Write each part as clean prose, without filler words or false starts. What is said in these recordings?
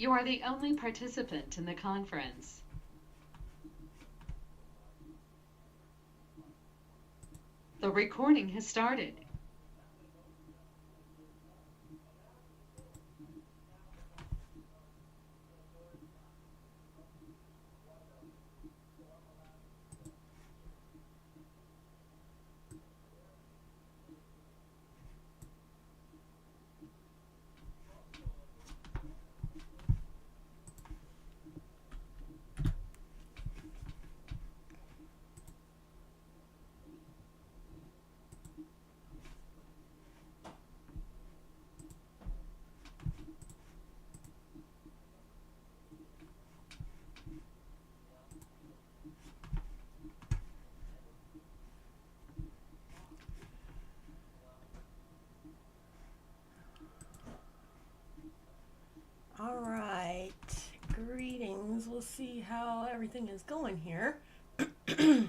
You are the only participant in the conference. The recording has started. All right, greetings. We'll see how everything is going here. Let's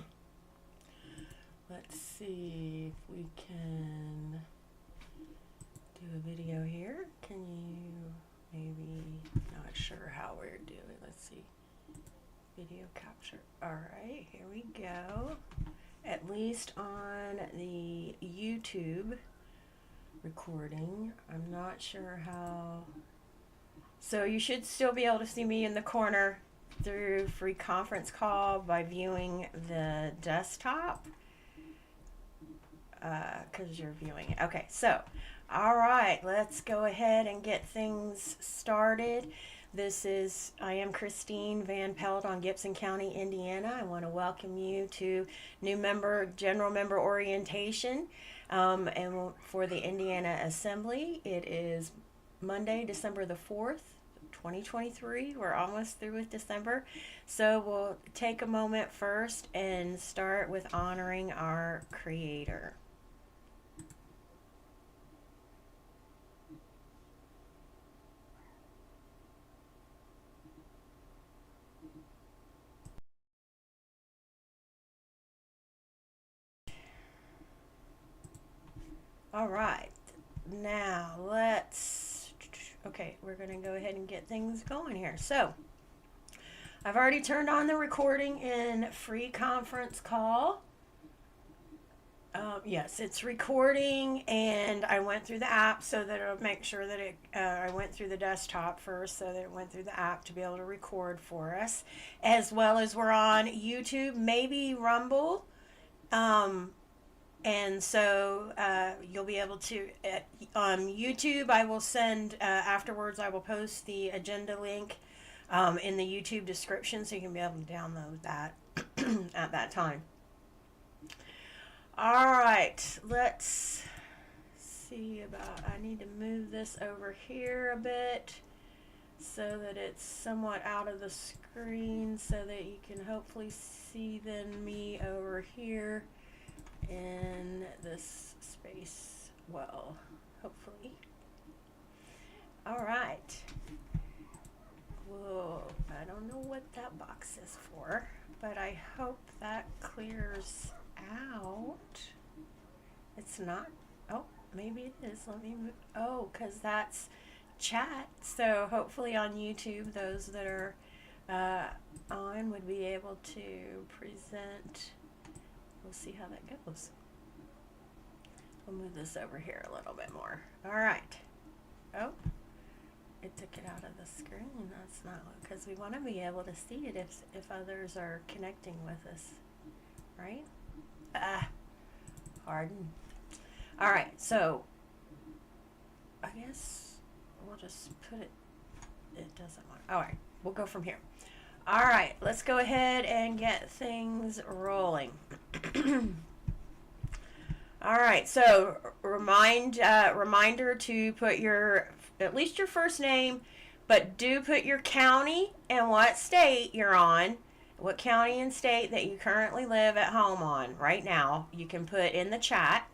see if we can do a video here. Can you maybe, not sure how we're doing. Let's see. Video capture. All right, here we go. At least on the YouTube recording. I'm not sure how. So you should still be able to see me in the corner through free conference call by viewing the desktop because you're viewing it. Okay, so all right, let's go ahead and get things started. I am Christine Van Pelt on Gibson County, Indiana. I want to welcome you to general member orientation and for the Indiana Assembly. It is Monday, December the 4th, 2023. We're almost through with December. So we'll take a moment first and start with honoring our Creator. All right, now okay, we're going to go ahead and get things going here. So I've already turned on the recording in free conference call. Yes, it's recording, and I went through the app so that it'll make sure that I went through the desktop first so that it went through the app to be able to record for us, as well as we're on YouTube, maybe Rumble. And so you'll be able to, on YouTube, I will send, afterwards, I will post the agenda link in the YouTube description so you can be able to download that at that time. All right, let's see I need to move this over here a bit so that it's somewhat out of the screen so that you can hopefully see then me over here in this space well, hopefully. All right. Whoa, I don't know what that box is for, but I hope that clears out. It's not. Oh, maybe it is. Let me move. Oh, because that's chat. So hopefully on YouTube, those that are on would be able to present. We'll see how that goes. We'll move this over here a little bit more. All right. Oh, it took it out of the screen. That's not because we want to be able to see it if others are connecting with us, right? Pardon. All right, so I guess we'll just put it. It doesn't want. All right, we'll go from here. All right, let's go ahead and get things rolling. All right, so reminder to put at least your first name, but do put your county and what state you're on, what county and state that you currently live at home on right now. You can put in the chat,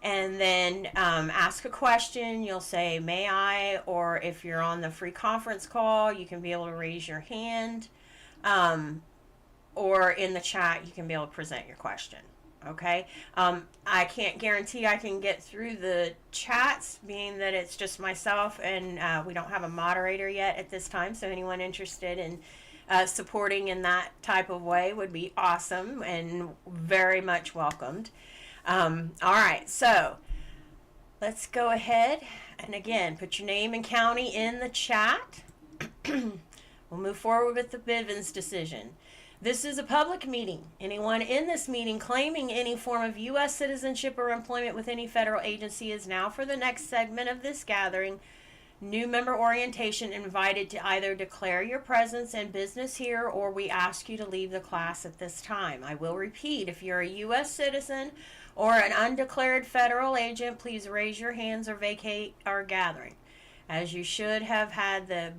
and then ask a question. You'll say, may I, or if you're on the free conference call, you can be able to raise your hand, or in the chat, you can be able to present your question. Okay. I can't guarantee I can get through the chats, being that it's just myself and we don't have a moderator yet at this time. So anyone interested in supporting in that type of way would be awesome and very much welcomed. All right. So let's go ahead and again, put your name and county in the chat. We'll move forward with the Bivens decision. This is a public meeting. Anyone in this meeting claiming any form of U.S. citizenship or employment with any federal agency is now, for the next segment of this gathering, new member orientation, invited to either declare your presence and business here, or we ask you to leave the class at this time. I will repeat, if you're a U.S. citizen or an undeclared federal agent, please raise your hands or vacate our gathering, as you should have had the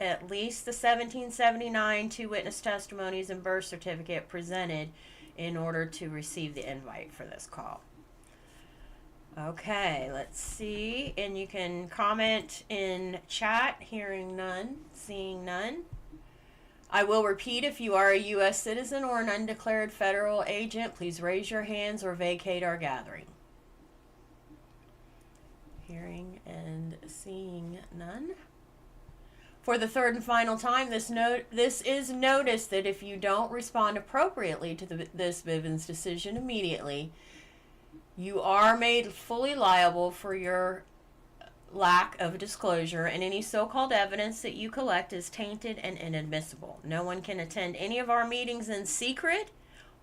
at least the 1779 two witness testimonies and birth certificate presented in order to receive the invite for this call. Okay, let's see, and you can comment in chat. Hearing none, seeing none. I will repeat, if you are a U.S. citizen or an undeclared federal agent, please raise your hands or vacate our gathering. Hearing and seeing none. For the third and final time, this is notice that if you don't respond appropriately to this Bivens decision immediately, you are made fully liable for your lack of disclosure, and any so-called evidence that you collect is tainted and inadmissible. No one can attend any of our meetings in secret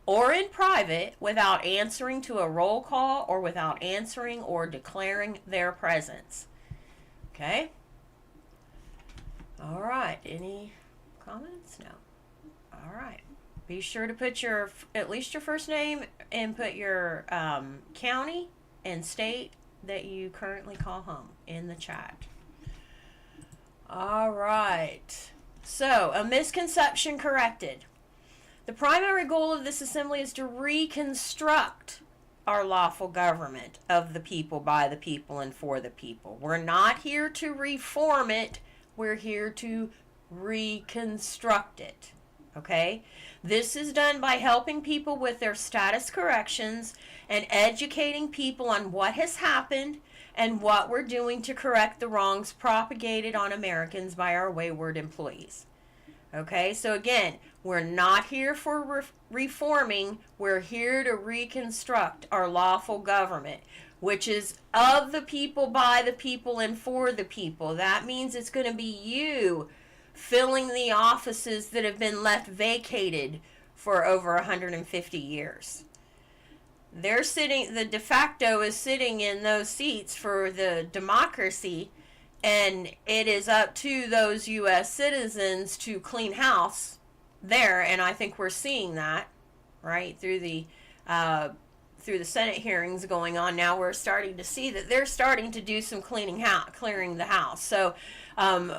or in private without answering to a roll call or without answering or declaring their presence. Okay? All right. Any comments? No. All right. Be sure to put at least your first name and put your county and state that you currently call home in the chat. All right. So, a misconception corrected. The primary goal of this assembly is to reconstruct our lawful government of the people, by the people, and for the people. We're not here to reform it. We're here to reconstruct it. Okay? This is done by helping people with their status corrections and educating people on what has happened and what we're doing to correct the wrongs propagated on Americans by our wayward employees. Okay, so again, we're not here for reforming. We're here to reconstruct our lawful government, which is of the people, by the people, and for the people. That means it's going to be you filling the offices that have been left vacated for over 150 years. They're sitting, the de facto is sitting in those seats for the democracy, and it is up to those U.S. citizens to clean house there, and I think we're seeing that, right, through the Senate hearings going on now. We're starting to see that they're starting to do some clearing the house. So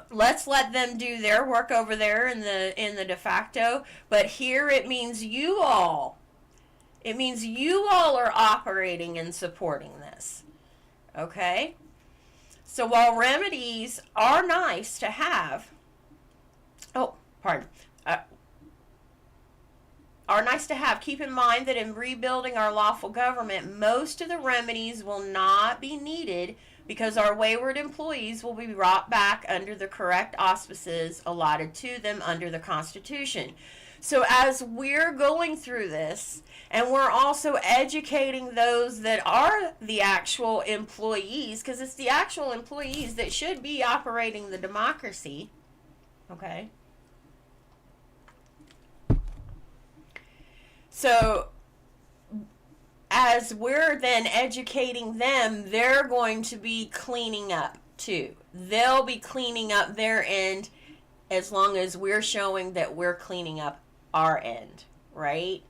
let's let them do their work over there in the de facto. But here it means you all. It means you all are operating and supporting this. Okay? So while remedies are nice to have, are nice to have, keep in mind that in rebuilding our lawful government, most of the remedies will not be needed because our wayward employees will be brought back under the correct auspices allotted to them under the Constitution. So as we're going through this, and we're also educating those that are the actual employees, because it's the actual employees that should be operating the democracy, okay? So as we're then educating them, they're going to be cleaning up too. They'll be cleaning up their end as long as we're showing that we're cleaning up our end, right?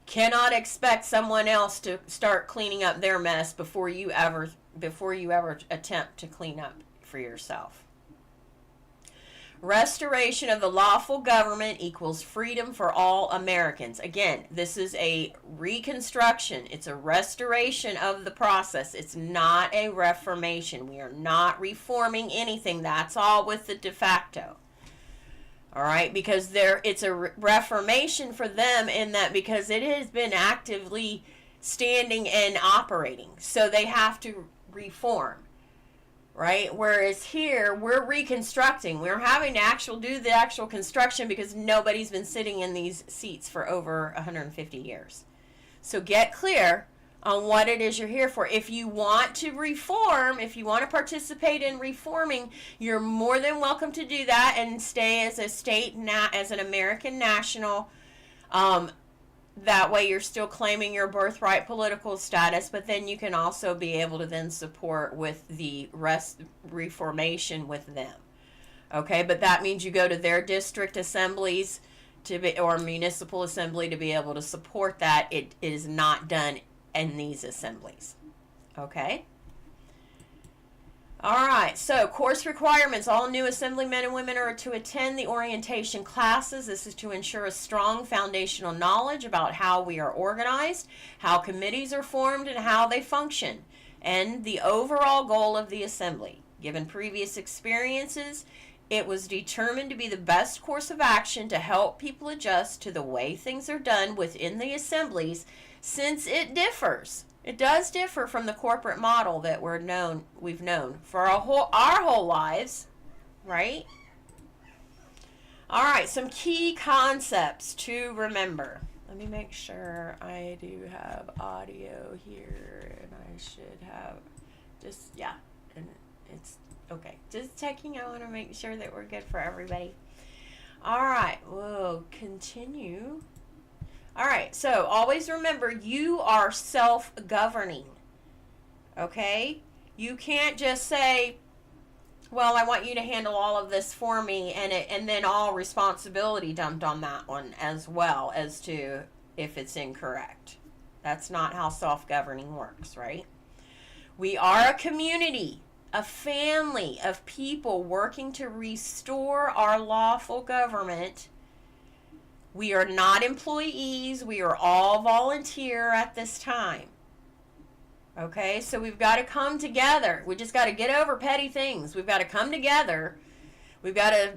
Cannot expect someone else to start cleaning up their mess before you ever attempt to clean up for yourself. Restoration of the lawful government equals freedom for all Americans. Again, this is a reconstruction. It's a restoration of the process. It's not a reformation. We are not reforming anything. That's all with the de facto. All right, because it's a reformation for them in that because it has been actively standing and operating. So they have to reform, right? Whereas here, we're reconstructing. We're having to do the actual construction because nobody's been sitting in these seats for over 150 years. So get clear on what it is you're here for. If you want to reform, if you want to participate in reforming, you're more than welcome to do that and stay as a state, as an American national. That way you're still claiming your birthright political status, but then you can also be able to then support with the reformation with them. Okay, but that means you go to their district assemblies or municipal assembly to be able to support that. It is not done in these assemblies. Okay? All right, so course requirements. All new assemblymen and women are to attend the orientation classes. This is to ensure a strong foundational knowledge about how we are organized, how committees are formed, and how they function, and the overall goal of the assembly. Given previous experiences, it was determined to be the best course of action to help people adjust to the way things are done within the assemblies, since it differs. It does differ from the corporate model that we've known for our whole lives, right? All right, some key concepts to remember. Let me make sure I do have audio here, and I should have and it's okay. Just checking. I want to make sure that we're good for everybody. All right, we'll continue. All right, so always remember, you are self-governing, okay? You can't just say, well, I want you to handle all of this for me, and then all responsibility dumped on that one as well as to if it's incorrect. That's not how self-governing works, right? We are a community, a family of people working to restore our lawful government. We are not employees. We are all volunteer at this time. Okay, so we've got to come together. We just got to get over petty things. We've got to come together. We've got to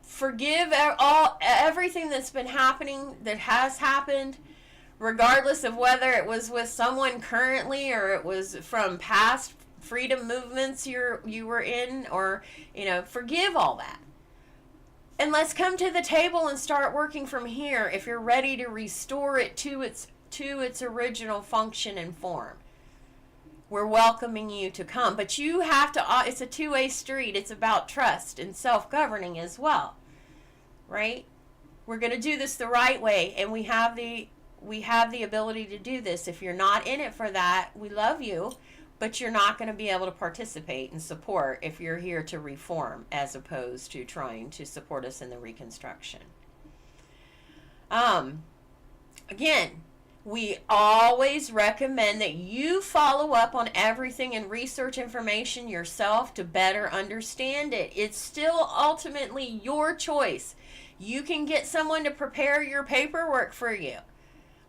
forgive everything that's been happening, that has happened, regardless of whether it was with someone currently or it was from past freedom movements you were in, or, forgive all that. And let's come to the table and start working from here if you're ready to restore it to its original function and form. We're welcoming you to come, but you have to, it's a two-way street. It's about trust and self-governing as well, right? We're going to do this the right way, and we have the ability to do this. If you're not in it for that, we love you, but you're not going to be able to participate and support if you're here to reform as opposed to trying to support us in the reconstruction. Again, we always recommend that you follow up on everything and research information yourself to better understand it. It's still ultimately your choice. You can get someone to prepare your paperwork for you.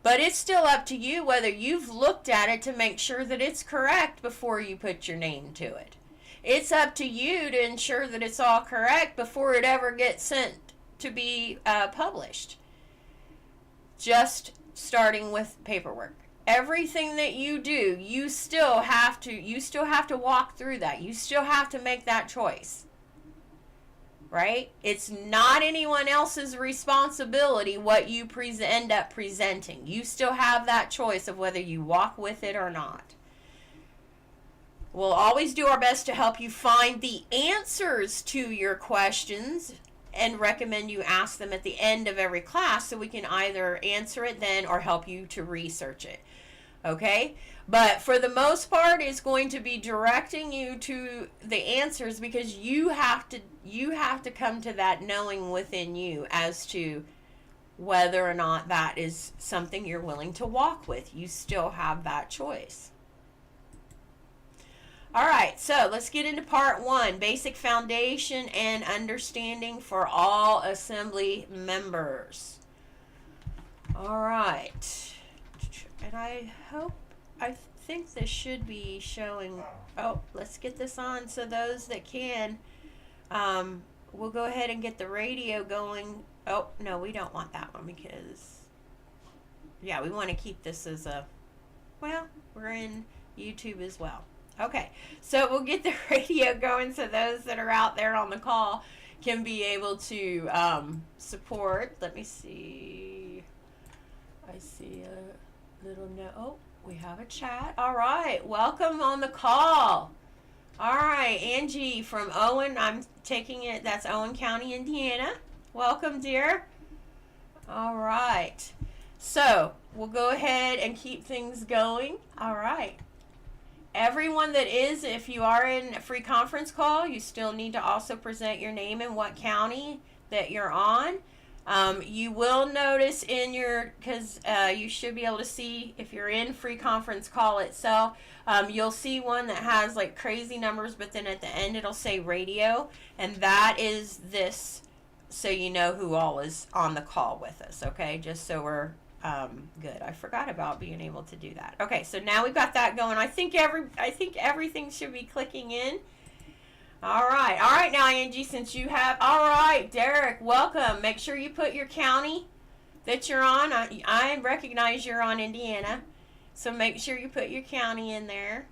But it's still up to you whether you've looked at it to make sure that it's correct before you put your name to it. It's up to you to ensure that it's all correct before it ever gets sent to be published. Just starting with paperwork. Everything that you do, you still have to walk through that. You still have to make that choice. Right? It's not anyone else's responsibility what you end up presenting. You still have that choice of whether you walk with it or not. We'll always do our best to help you find the answers to your questions and recommend you ask them at the end of every class so we can either answer it then or help you to research it. Okay? But for the most part, it's going to be directing you to the answers because you have to come to that knowing within you as to whether or not that is something you're willing to walk with. You still have that choice. All right, so let's get into part 1, basic foundation and understanding for all assembly members. All right. And I think this should be showing, let's get this on so those that can, we'll go ahead and get the radio going. Oh, no, we don't want that one because yeah, we want to keep this as a, well, we're in YouTube as well. Okay, so we'll get the radio going so those that are out there on the call can be able to support. Let me see. I see a little note. Oh, we have a chat. All right, welcome on the call. All right, Angie from Owen. I'm taking it. That's Owen County, Indiana. Welcome, dear. All right. So we'll go ahead and keep things going. All right. Everyone that is, if you are in a free conference call, you still need to also present your name and what county that you're on. You will notice in your, because you should be able to see if you're in free conference call itself, you'll see one that has like crazy numbers, but then at the end it'll say radio, and that is this, so you know who all is on the call with us, okay? Just so we're good. I forgot about being able to do that. Okay, so now we've got that going. I think everything should be clicking in. All right now, Angie, since you have, all right, Derek, welcome. Make sure you put your county that you're on. I recognize you're on Indiana, so make sure you put your county in there.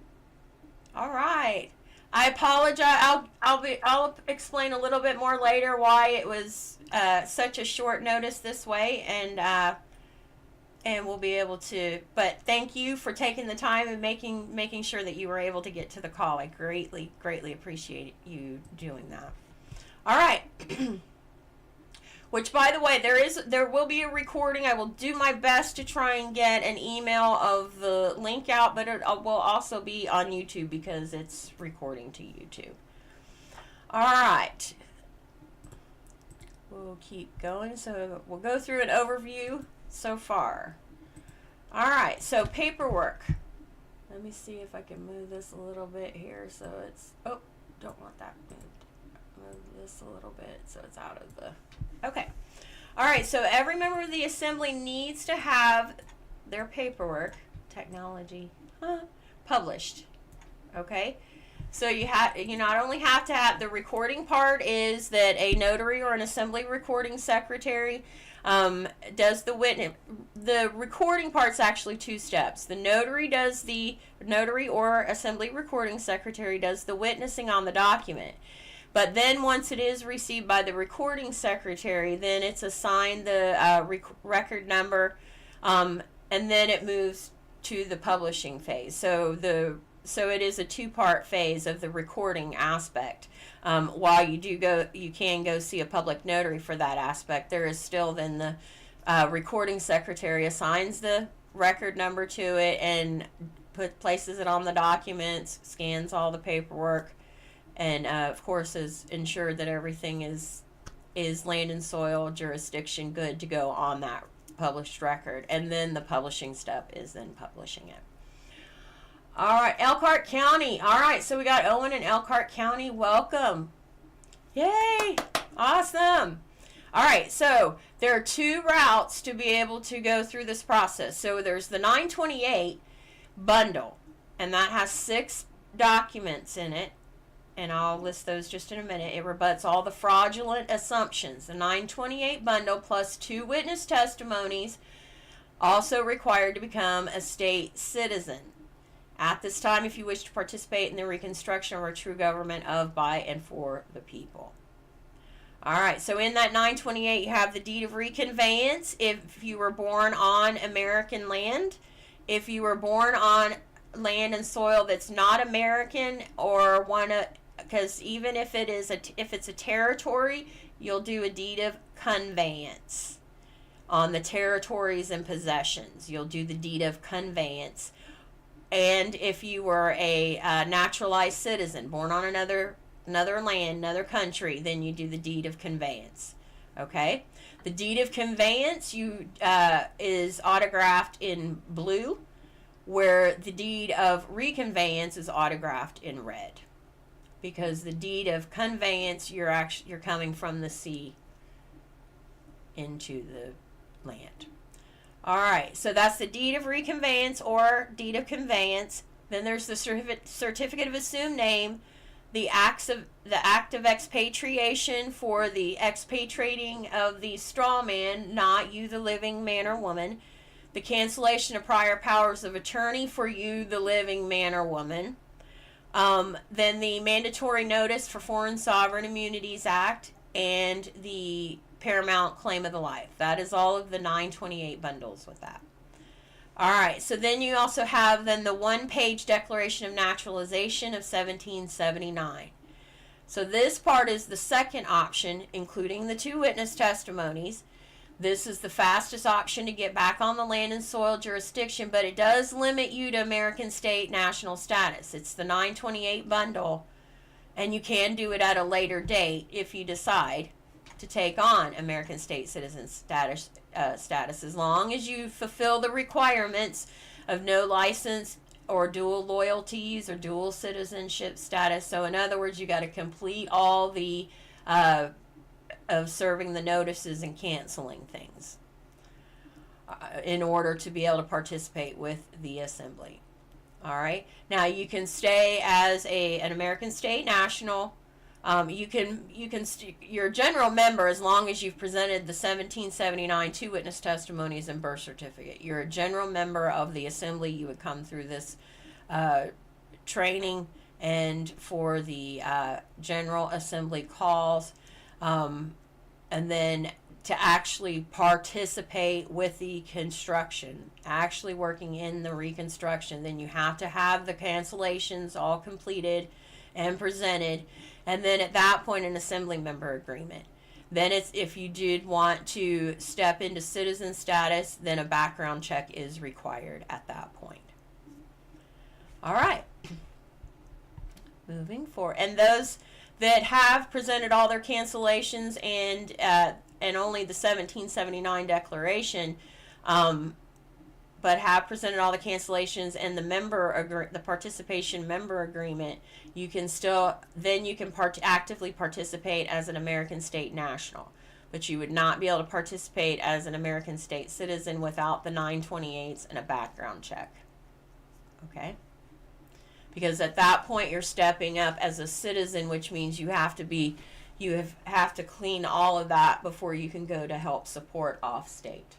All right. I apologize. I'll explain a little bit more later why it was such a short notice this way, and we'll be able to, but thank you for taking the time and making sure that you were able to get to the call. I greatly appreciate you doing that. All right. Which, by the way, there will be a recording. I will do my best to try and get an email of the link out, but it will also be on YouTube because it's recording to YouTube. All right. We'll keep going. So we'll go through an overview so far. All right, so paperwork. Let me see if I can move this a little bit here so it's, oh, don't want that moved. Move this a little bit so it's out of the, okay. All right, so every member of the assembly needs to have their paperwork, technology, published, okay? So you not only have to have, the recording part is that a notary or an assembly recording secretary does the witness. The recording part's actually two steps. The notary or assembly recording secretary does the witnessing on the document. But then once it is received by the recording secretary, then it's assigned the record number, and then it moves to the publishing phase. So it is a two-part phase of the recording aspect. While you can go see a public notary for that aspect, there is still then the recording secretary assigns the record number to it and places it on the documents, scans all the paperwork, and of course is ensured that everything is land and soil jurisdiction good to go on that published record. And then the publishing step is then publishing it. All right, Elkhart County. All right, so we got Owen and Elkhart County. Welcome. Yay. Awesome. All right, so there are two routes to be able to go through this process. So there's the 928 bundle, and that has 6 documents in it, and I'll list those just in a minute. It rebuts all the fraudulent assumptions. The 928 bundle plus 2 witness testimonies, also required to become a state citizen. At this time, if you wish to participate in the reconstruction of our true government of, by, and for the people. All right, so in that 928, you have the deed of reconveyance if you were born on American land. If you were born on land and soil that's not American, or because even if it's a territory, you'll do a deed of conveyance. On the territories and possessions, you'll do the deed of conveyance. And if you were a naturalized citizen, born on another land, another country, then you do the deed of conveyance. Okay? The deed of conveyance is autographed in blue, where the deed of reconveyance is autographed in red. Because the deed of conveyance, you're coming from the sea into the land. All right, so that's the deed of reconveyance or deed of conveyance. Then there's the certificate of assumed name, the act of expatriation for the expatriating of the straw man, not you, the living man or woman. the cancellation of prior powers of attorney for you, the living man or woman. Then the Mandatory Notice for Foreign Sovereign Immunities Act and the Paramount Claim of the Life. That is all of the 928 bundles with that. All right, so then you also have then the one-page Declaration of Naturalization of 1779. So this part is the second option, including the 2 witness testimonies. This is the fastest option to get back on the land and soil jurisdiction, but it does limit you to American state national status. It's the 928 bundle, and you can do it at a later date if you decide to take on American state citizen status, as long as you fulfill the requirements of no license or dual loyalties or dual citizenship status. So in other words, you got to complete all the of serving the notices and canceling things in order to be able to participate with the assembly. All right. Now you can stay as an American state national. You're a general member as long as you've presented the 1779 2 witness testimonies and birth certificate. You're a general member of the assembly. You would come through this training and for the General Assembly calls. And then to actually participate with the construction, actually working in the reconstruction, then you have to have the cancellations all completed and presented. And then at that point, an assembly member agreement. Then it's, if you did want to step into citizen status, then a background check is required at that point. All right. Moving forward. And those that have presented all their cancellations and only the 1779 declaration, but have presented all the cancellations and the participation member agreement, you can still actively participate as an American state national, but you would not be able to participate as an American state citizen without the 928s and a background check. Okay. Because at that point you're stepping up as a citizen, which means you have to clean all of that before you can go to help support off state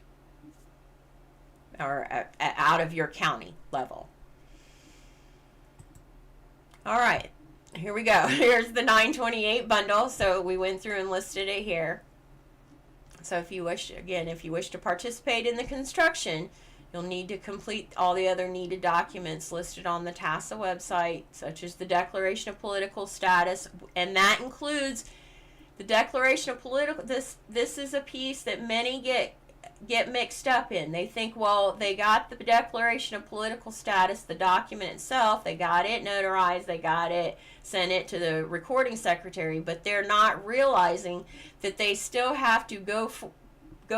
or out of your county level. All right, here we go. Here's the 928 bundle. So we went through and listed it here. So if you wish to participate in the construction, you'll need to complete all the other needed documents listed on the TASA website, such as the Declaration of Political Status, and that includes the Declaration of Political. This is a piece that many get mixed up in. They think, well, they got the Declaration of Political Status, the document itself, they got it notarized, they got it, sent it to the recording secretary, but they're not realizing that they still have to go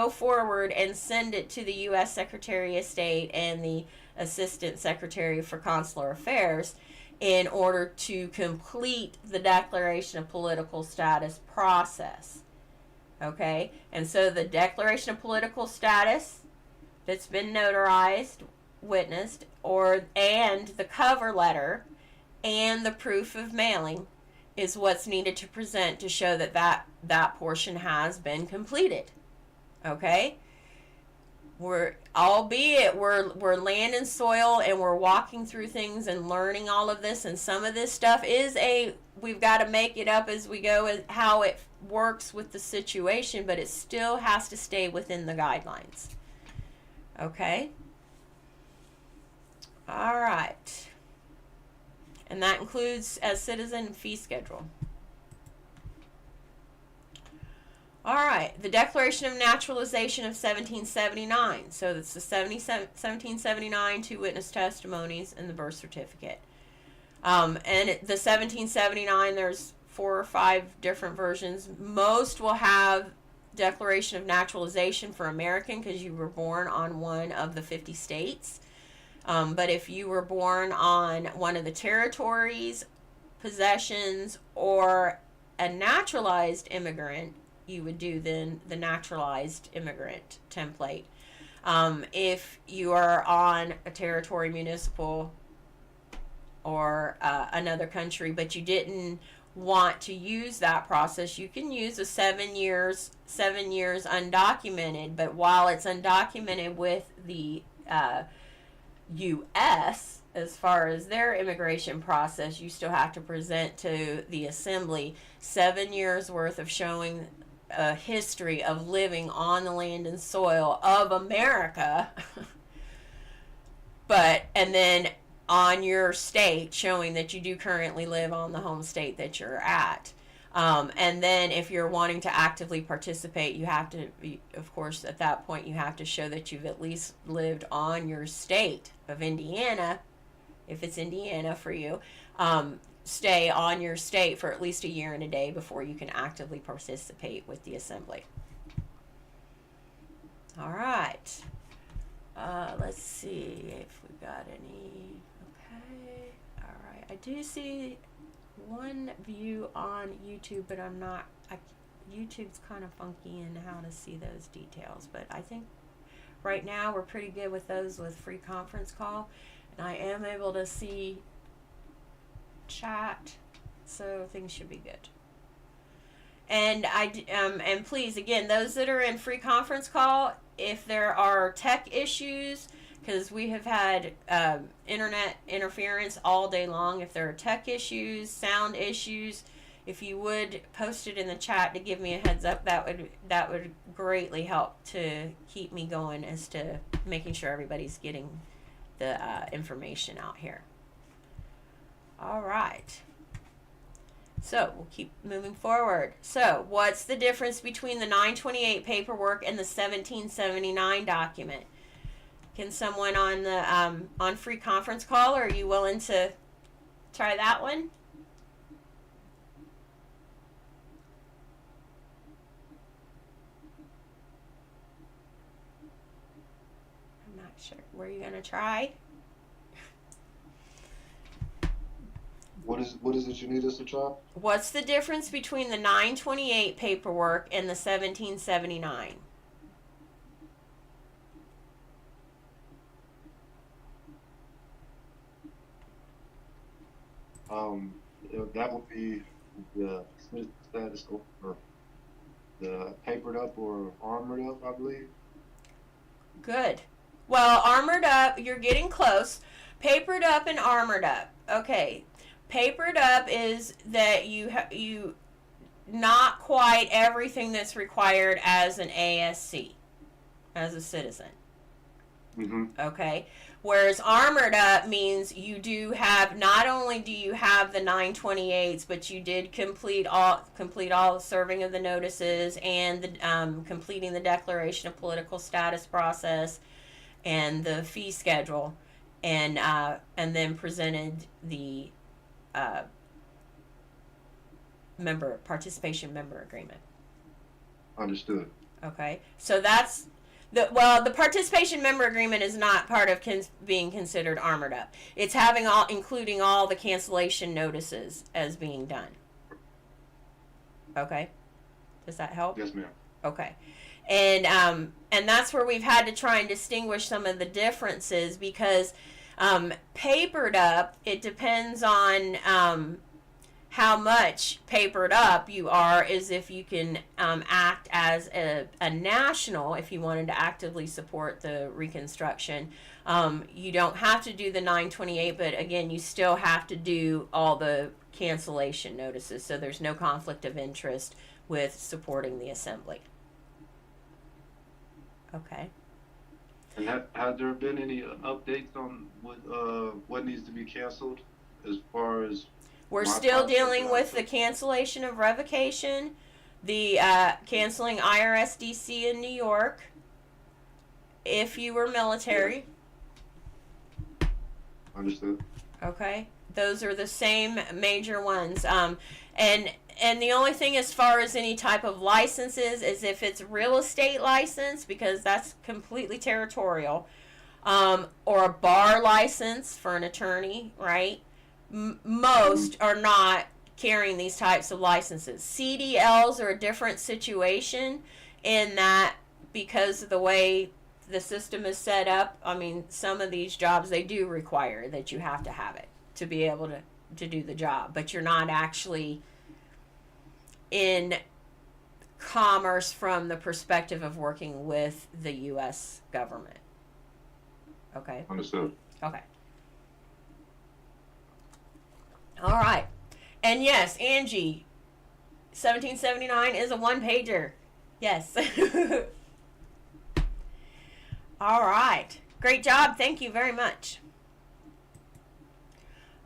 forward and send it to the U.S. Secretary of State and the Assistant Secretary for Consular Affairs in order to complete the Declaration of Political Status process. Okay? And so the Declaration of Political Status that's been notarized, witnessed, and the cover letter and the proof of mailing is what's needed to present to show that portion has been completed. Okay, we're land and soil, and we're walking through things and learning all of this, and some of this stuff we've got to make it up as we go as how it works with the situation, but it still has to stay within the guidelines. Okay. All right, and that includes as citizen fee schedule. All right, the Declaration of Naturalization of 1779. So that's the 1779 2 witness testimonies and the birth certificate. And the 1779, there's 4 or 5 different versions. Most will have Declaration of Naturalization for American because you were born on one of the 50 states. But if you were born on one of the territories, possessions, or a naturalized immigrant, you would do then the naturalized immigrant template. If you are on a territory, municipal, or another country, but you didn't want to use that process, you can use a 7 years undocumented. But while it's undocumented with the U.S., as far as their immigration process, you still have to present to the assembly 7 years worth of showing a history of living on the land and soil of America. And then on your state, showing that you do currently live on the home state that you're at. And then if you're wanting to actively participate, you have to, of course, at that point, you have to show that you've at least lived on your state of Indiana, if it's Indiana for you. Stay on your state for at least a year and a day before you can actively participate with the assembly. All right. Let's see if we've got any. Okay. All right. I do see one view on YouTube, but YouTube's kind of funky in how to see those details. But I think right now we're pretty good with those with free conference call. And I am able to see chat, so things should be good. And and please, again, those that are in free conference call, if there are tech issues, because we have had internet interference all day long. If there are tech issues, sound issues, if you would post it in the chat to give me a heads up, that would greatly help to keep me going as to making sure everybody's getting the information out here. All right. So we'll keep moving forward. So what's the difference between the 928 paperwork and the 1779 document? Can someone on the on free conference call, or are you willing to try that one? I'm not sure. Were you gonna try? What is it you need us to try? What's the difference between the 928 paperwork and the 1779? That would be the status or the papered up or armored up, I believe. Good. Well, armored up, you're getting close. Papered up and armored up. Okay. Papered up is that you not quite everything that's required as an ASC, as a citizen. Mm-hmm. Okay. Whereas armored up means you do have, not only do you have the 928s, but you did complete all the serving of the notices and the completing the declaration of political status process and the fee schedule, and then presented the participation member agreement. Understood. Okay, so that's the participation member agreement is not part of being considered armored up. It's including all the cancellation notices as being done. Okay, does that help? Yes, ma'am. Okay, and that's where we've had to try and distinguish some of the differences, because papered up, it depends on how much papered up you are, is if you can act as a national, if you wanted to actively support the Reconstruction. You don't have to do the 928, but again, you still have to do all the cancellation notices, so there's no conflict of interest with supporting the assembly. Okay. And have there been any updates on what needs to be canceled as far as? We're still dealing with the cancellation of revocation, the canceling IRS-DC in New York, if you were military. Understood. Okay, those are the same major ones. And the only thing as far as any type of licenses is if it's real estate license, because that's completely territorial, or a bar license for an attorney, right? Most are not carrying these types of licenses. CDLs are a different situation in that, because of the way the system is set up, I mean, some of these jobs, they do require that you have to have it to be able to do the job, but you're not actually in commerce from the perspective of working with the U.S. government. Okay. Understood. Okay. All right. And yes, Angie, 1779 is a one-pager. Yes. All right. Great job. Thank you very much.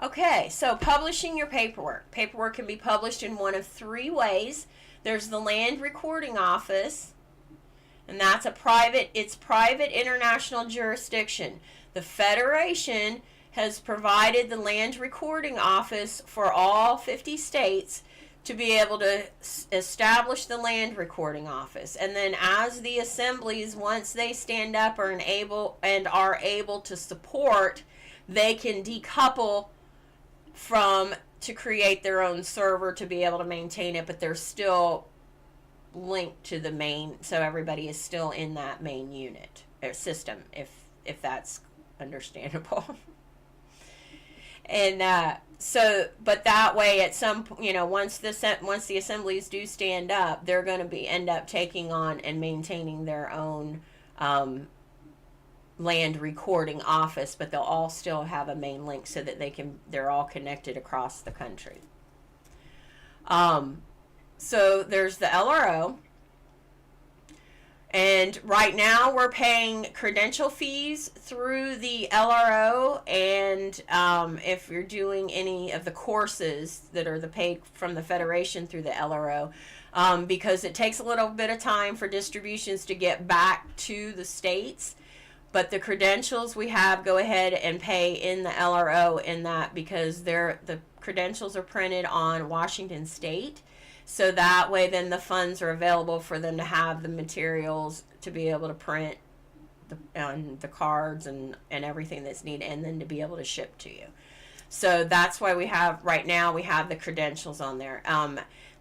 Okay, so publishing your paperwork. Paperwork can be published in one of three ways. There's the Land Recording Office, and that's it's private international jurisdiction. The Federation has provided the Land Recording Office for all 50 states to be able to establish the Land Recording Office. And then as the assemblies, once they stand up are able to support, they can decouple to create their own server to be able to maintain it, but they're still linked to the main, so everybody is still in that main unit or system, if that's understandable. And but that way, at some once the assemblies do stand up, they're going to end up taking on and maintaining their own Land Recording Office, but they'll all still have a main link so that they're all connected across the country. So there's the LRO, and right now we're paying credential fees through the LRO, and if you're doing any of the courses that are paid from the Federation through the LRO, because it takes a little bit of time for distributions to get back to the states. But the credentials we have, go ahead and pay in the LRO in that, because the credentials are printed on Washington State. So that way then the funds are available for them to have the materials to be able to print the cards and everything that's needed, and then to be able to ship to you. So that's why right now we have the credentials on there.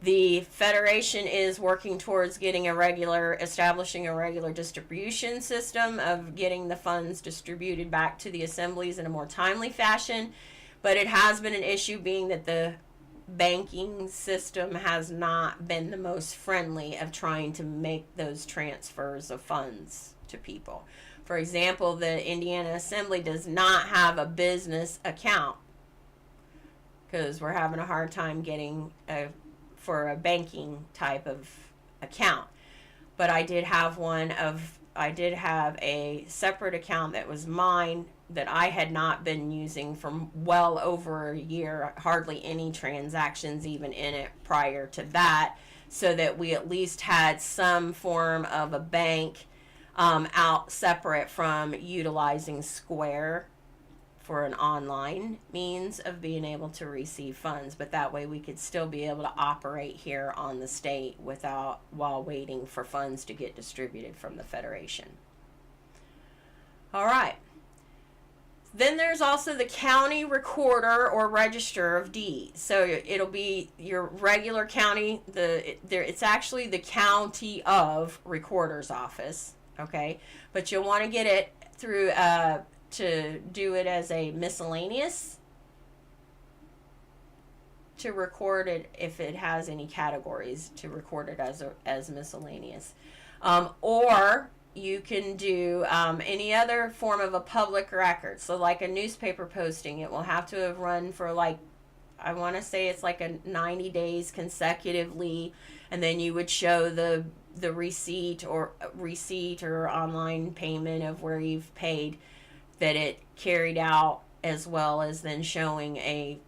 The Federation is working towards establishing a regular distribution system of getting the funds distributed back to the assemblies in a more timely fashion. But it has been an issue, being that the banking system has not been the most friendly of trying to make those transfers of funds to people. For example, the Indiana Assembly does not have a business account because we're having a hard time getting for a banking type of account. But I did have a separate account that was mine that I had not been using for well over a year, hardly any transactions even in it prior to that, so that we at least had some form of a bank out separate from utilizing Square for an online means of being able to receive funds. But that way we could still be able to operate here on the state while waiting for funds to get distributed from the Federation. All right. Then there's also the county recorder or register of deeds. So it'll be your regular county. It's actually the county of recorder's office. Okay, but you'll want to get it through to do it as a miscellaneous, to record it if it has any categories, to record it as miscellaneous, or you can do any other form of a public record. So like a newspaper posting, it will have to have run for I want to say it's like a 90 days consecutively, and then you would show the receipt or online payment of where you've paid that it carried out, as well as then showing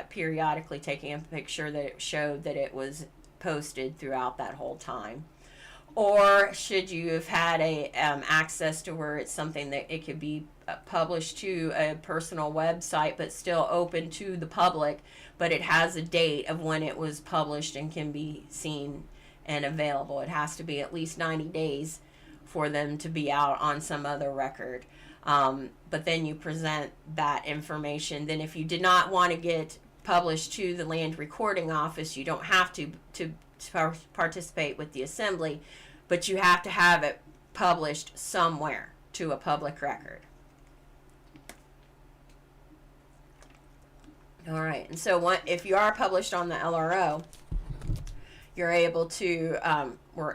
periodically taking a picture that it showed that it was posted throughout that whole time. Or should you have had access to where it's something that it could be published to a personal website but still open to the public, but it has a date of when it was published and can be seen and available. It has to be at least 90 days for them to be out on some other record. But then you present that information. Then if you did not want to get published to the Land Recording Office, you don't have to participate with the assembly, but you have to have it published somewhere to a public record. All right, and so if you are published on the LRO, you're able to,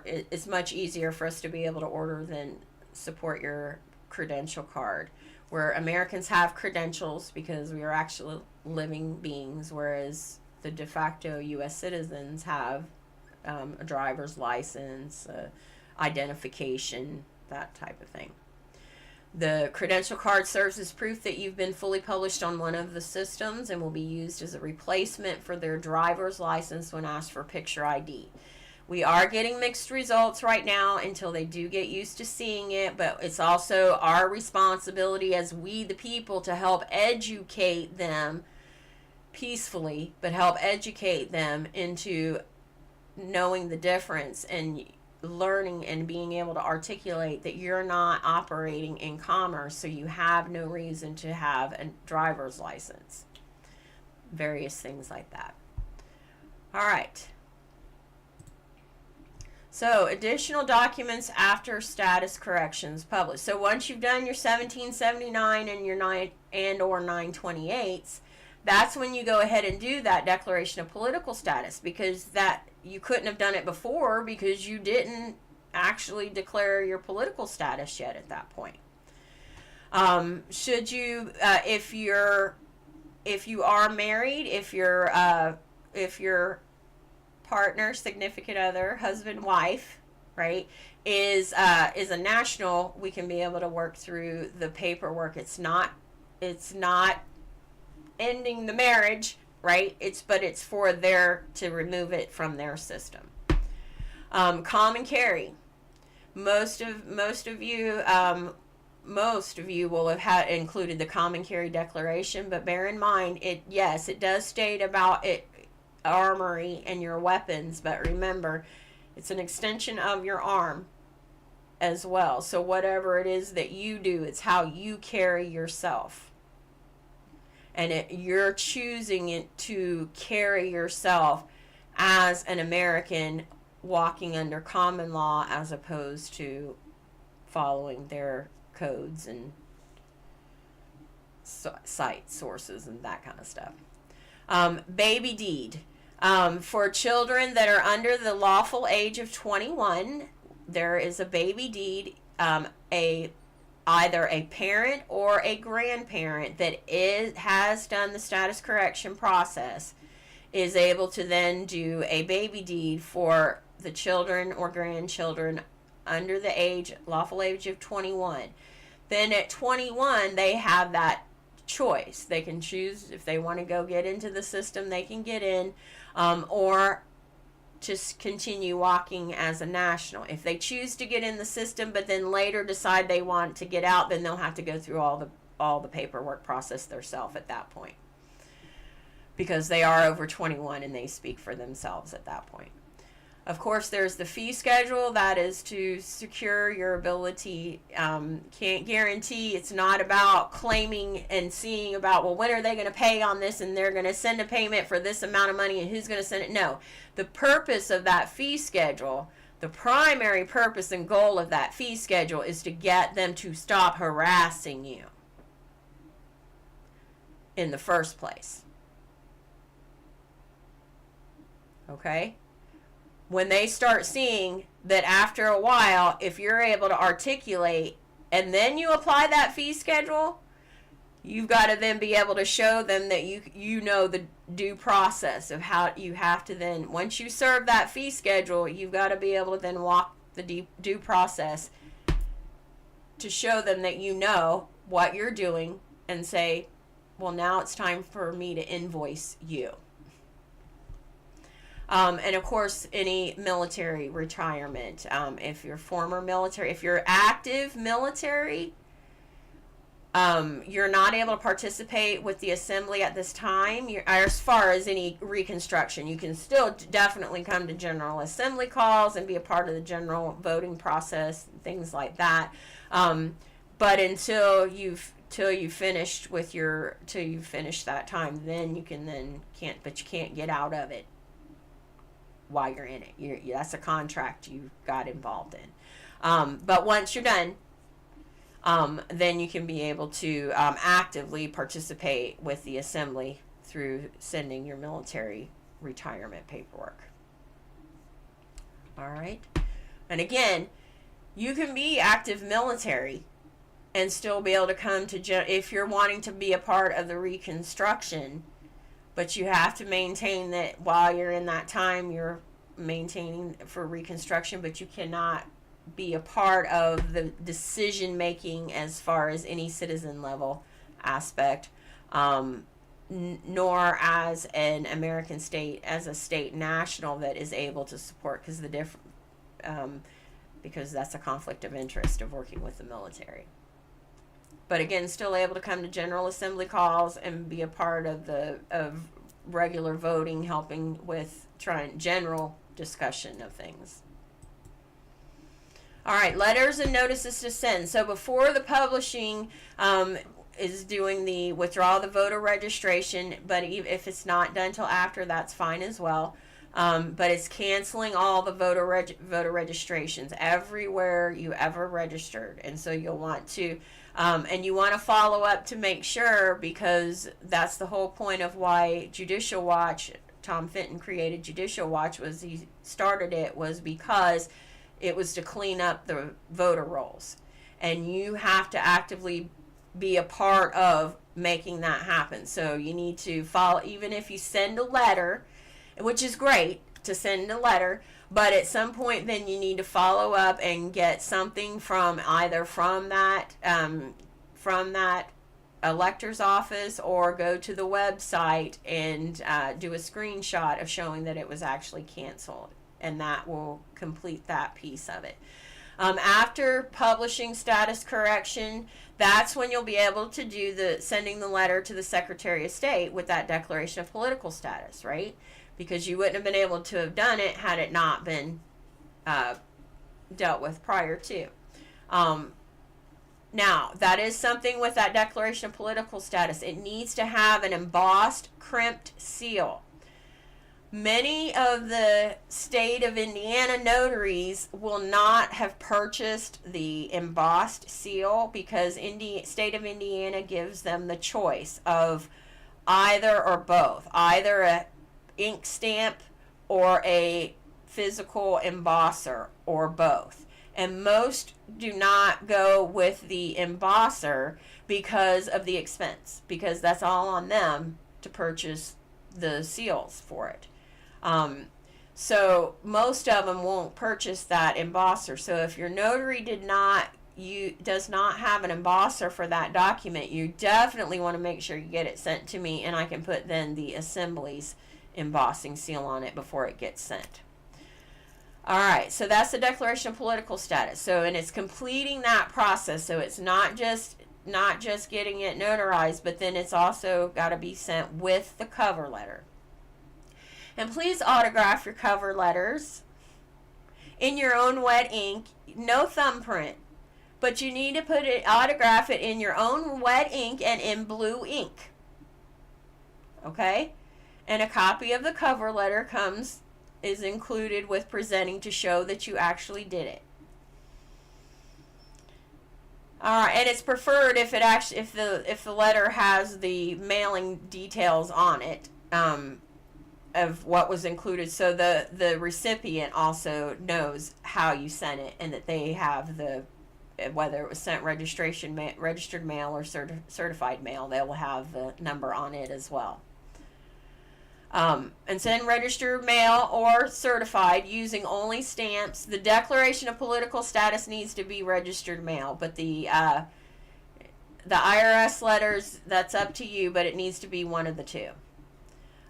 it's much easier for us to be able to order than support your credential card. Where Americans have credentials because we are actually living beings, whereas the de facto U.S. citizens have a driver's license, identification, that type of thing. The credential card serves as proof that you've been fully published on one of the systems and will be used as a replacement for their driver's license when asked for picture ID. We are getting mixed results right now until they do get used to seeing it, but it's also our responsibility as we the people to help educate them peacefully, but help educate them into knowing the difference and learning and being able to articulate that you're not operating in commerce, so you have no reason to have a driver's license. Various things like that. All right. So, additional documents after status corrections published. So, once you've done your 1779 and your 928s, that's when you go ahead and do that declaration of political status, because that you couldn't have done it before because you didn't actually declare your political status yet at that point. Should you, if you are married, if your partner, significant other, husband, wife, right, is a national, we can be able to work through the paperwork. It's not ending the marriage, right? It's for to remove it from their system. Common carry. Most of you will have had included the common carry declaration, but bear in mind it does state about it, armory and your weapons, but remember it's an extension of your arm as well. So whatever it is that you do, it's how you carry yourself. And you're choosing it to carry yourself as an American walking under common law as opposed to following their codes and site sources and that kind of stuff. Baby deed. For children that are under the lawful age of 21, there is a baby deed, either a parent or a grandparent that has done the status correction process is able to then do a baby deed for the children or grandchildren under the lawful age of 21. Then at 21, they have that choice. They can choose if they want to go get into the system, they can get in, or just continue walking as a national. If they choose to get in the system but then later decide they want to get out, then they'll have to go through all the paperwork process themselves at that point, because they are over 21 and they speak for themselves at that point. Of course, there's the fee schedule. That is to secure your ability. Can't guarantee. It's not about claiming and seeing about, well, when are they going to pay on this, and they're going to send a payment for this amount of money, and who's going to send it. No. The purpose of that fee schedule, the primary purpose and goal of that fee schedule is to get them to stop harassing you in the first place. Okay? When they start seeing that after a while, if you're able to articulate and then you apply that fee schedule, you've got to then be able to show them that you know the due process of how you have to then, once you serve that fee schedule, you've got to be able to then walk the due process to show them that you know what you're doing and say, well, now it's time for me to invoice you. And of course, any military retirement. If you're former military, if you're active military, you're not able to participate with the assembly at this time. As far as any reconstruction, you can still definitely come to General Assembly calls and be a part of the general voting process, things like that. But until you've finished with till you finish that time, then you can't get out of it while you're in it. That's a contract you got involved in. But once you're done, then you can be able to actively participate with the assembly through sending your military retirement paperwork. All right. And again, you can be active military and still be able to come to, if you're wanting to be a part of the Reconstruction, but you have to maintain that while you're in that time, you're maintaining for Reconstruction, but you cannot be a part of the decision making as far as any citizen level aspect, nor as an American state, as a state national that is able to support, because that's a conflict of interest of working with the military. But again, still able to come to General Assembly calls and be a part of regular voting, helping with general discussion of things. All right, letters and notices to send. So before the publishing is doing the withdraw the voter registration, but if it's not done till after, that's fine as well. But it's canceling all the voter registrations everywhere you ever registered, and so you'll want to, and you want to follow up to make sure, because that's the whole point of why Judicial Watch, Tom Fenton created Judicial Watch, he started it was because it was to clean up the voter rolls, and you have to actively be a part of making that happen. So you need to follow, even if you send a letter, which is great to send a letter, but at some point then you need to follow up and get something from either from that elector's office, or go to the website and do a screenshot of showing that it was actually canceled, and that will complete that piece of it. After publishing status correction, that's when you'll be able to do sending the letter to the Secretary of State with that declaration of political status, right? Because you wouldn't have been able to have done it had it not been dealt with prior to. Now, that is something with that declaration of political status. It needs to have an embossed, crimped seal. Many of the state of Indiana notaries will not have purchased the embossed seal, because state of Indiana gives them the choice of either or both, either a ink stamp or a physical embosser, or both. And most do not go with the embosser because of the expense, because that's all on them to purchase the seals for it. So most of them won't purchase that embosser. So if your notary does not have an embosser for that document, you definitely want to make sure you get it sent to me, and I can put then the Assembly's embossing seal on it before it gets sent. All right, so that's the declaration of political status. So, and it's completing that process. So it's not just getting it notarized, but then it's also got to be sent with the cover letter. And please autograph your cover letters in your own wet ink, no thumbprint, but you need to autograph it in your own wet ink and in blue ink. Okay? And a copy of the cover letter is included with presenting to show that you actually did it. All right, and it's preferred if the letter has the mailing details on it, of what was included, so the recipient also knows how you sent it, and that they have whether it was sent registered mail or certified mail, they will have the number on it as well. And send registered mail or certified using only stamps. The declaration of political status needs to be registered mail, but the IRS letters, that's up to you, but it needs to be one of the two.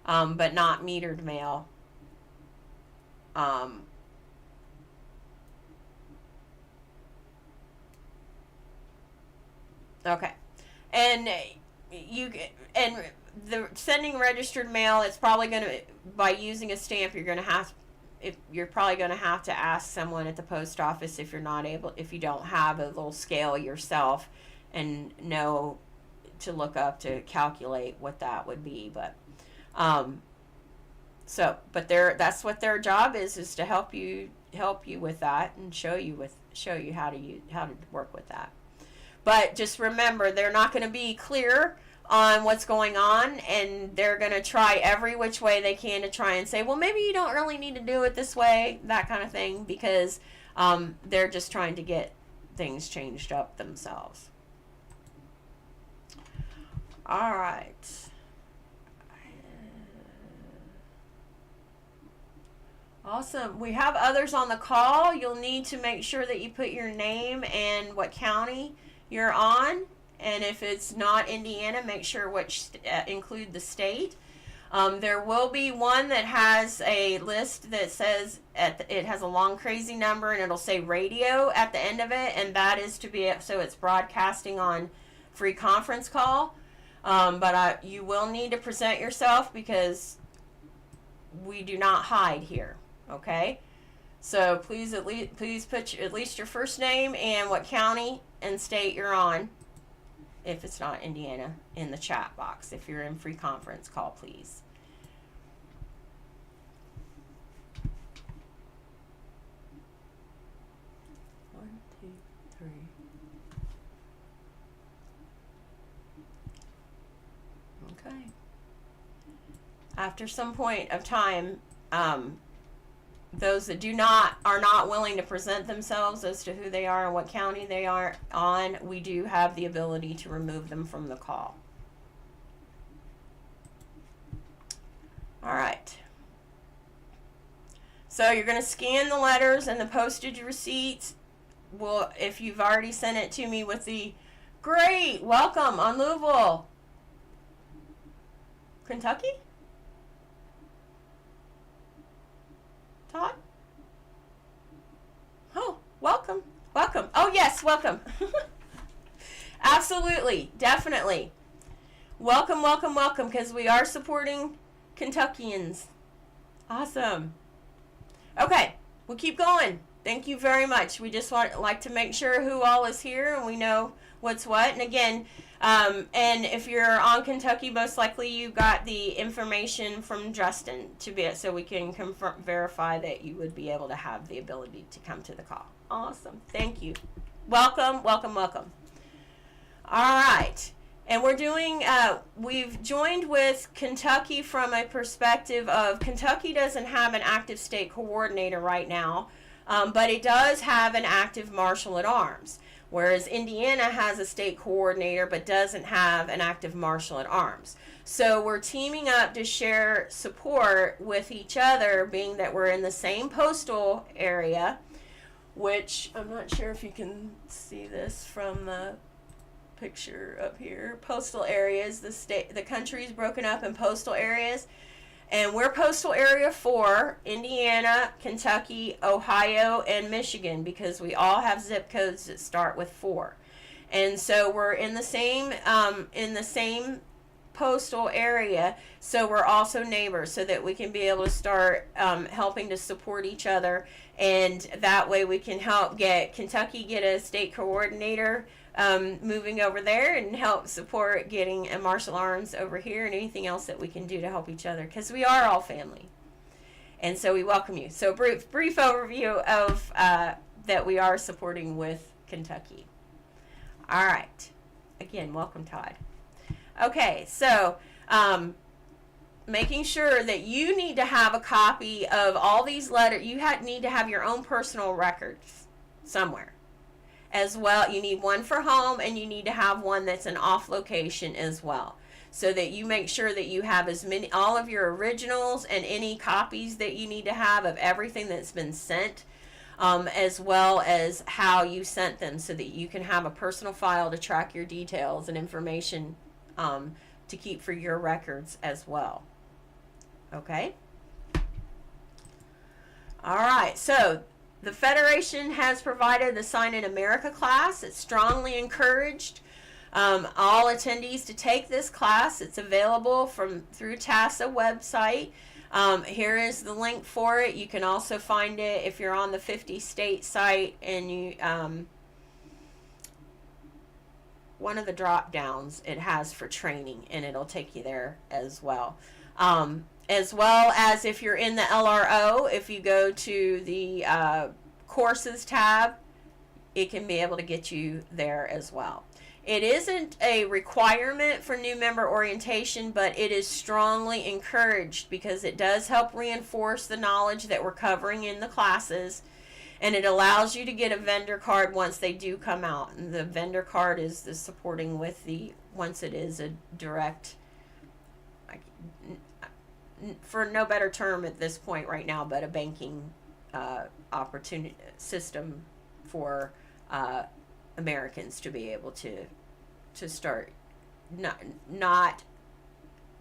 But not metered mail. Okay. And the sending registered mail, it's probably going to, by using a stamp, you're probably going to have to ask someone at the post office if you don't have a little scale yourself and know to look up to calculate what that would be. But that's what their job is to help you with that and show you how to work with that. But just remember, they're not going to be clear on what's going on, and they're going to try every which way they can to try and say, well, maybe you don't really need to do it this way, that kind of thing, because they're just trying to get things changed up themselves. All right. Awesome. We have others on the call. You'll need to make sure that you put your name and what county you're on. And if it's not Indiana, make sure which include the state. There will be one that has a list that says it has a long crazy number and it'll say radio at the end of it, and that is to be so it's broadcasting on free conference call. But you will need to present yourself because we do not hide here. Okay, so please put at least your first name and what county and state you're on. If it's not Indiana, in the chat box. If you're in free conference call, please. One, two, three. Okay. After some point of time, those that are not willing to present themselves as to who they are and what county they are on, we do have the ability to remove them from the call. All right. So you're going to scan the letters and the postage receipts. Well, if you've already sent it to me with the great welcome on Louisville, Kentucky. Todd? Oh, welcome. Welcome. Oh, yes, welcome. Absolutely. Definitely. Welcome, welcome, welcome, because we are supporting Kentuckians. Awesome. Okay, we'll keep going. Thank you very much. We just like to make sure who all is here and we know what's what. And again, and if you're on Kentucky, most likely you got the information from Justin so we can verify that you would be able to have the ability to come to the call. Awesome. Thank you. Welcome, welcome, welcome. All right. And we're doing, we've joined with Kentucky from a perspective of Kentucky doesn't have an active state coordinator right now, but it does have an active marshal at arms. Whereas Indiana has a state coordinator but doesn't have an active marshal at arms. So we're teaming up to share support with each other, being that we're in the same postal area, which I'm not sure if you can see this from the picture up here. Postal areas, the country is broken up in postal areas. And we're postal area 4, Indiana, Kentucky, Ohio, and Michigan, because we all have zip codes that start with 4. And so we're in the same postal area, so we're also neighbors, so that we can be able to start helping to support each other, and that way we can help Kentucky get a state coordinator moving over there, and help support getting a martial arms over here, and anything else that we can do to help each other, because we are all family. And so we welcome you. So brief overview of that we are supporting with Kentucky. All right. Again, welcome, Todd. Okay, so making sure that you need to have a copy of all these letters. You need to have your own personal records somewhere. As well, you need one for home, and you need to have one that's an off location as well, so that you make sure that you have all of your originals and any copies that you need to have of everything that's been sent, as well as how you sent them, so that you can have a personal file to track your details and information to keep for your records as well. Okay? All right, so the Federation has provided the Sign in America class. It's strongly encouraged all attendees to take this class. It's available through TASA website. Here is the link for it. You can also find it if you're on the 50 state site, and you one of the drop downs it has for training, and it'll take you there as well. As well as if you're in the LRO, if you go to the courses tab, it can be able to get you there as well. It isn't a requirement for new member orientation, but it is strongly encouraged because it does help reinforce the knowledge that we're covering in the classes, and it allows you to get a vendor card once they do come out. And the vendor card is the supporting with the, once it is a direct, for no better term at this point right now, but a banking opportunity system for Americans to be able to start not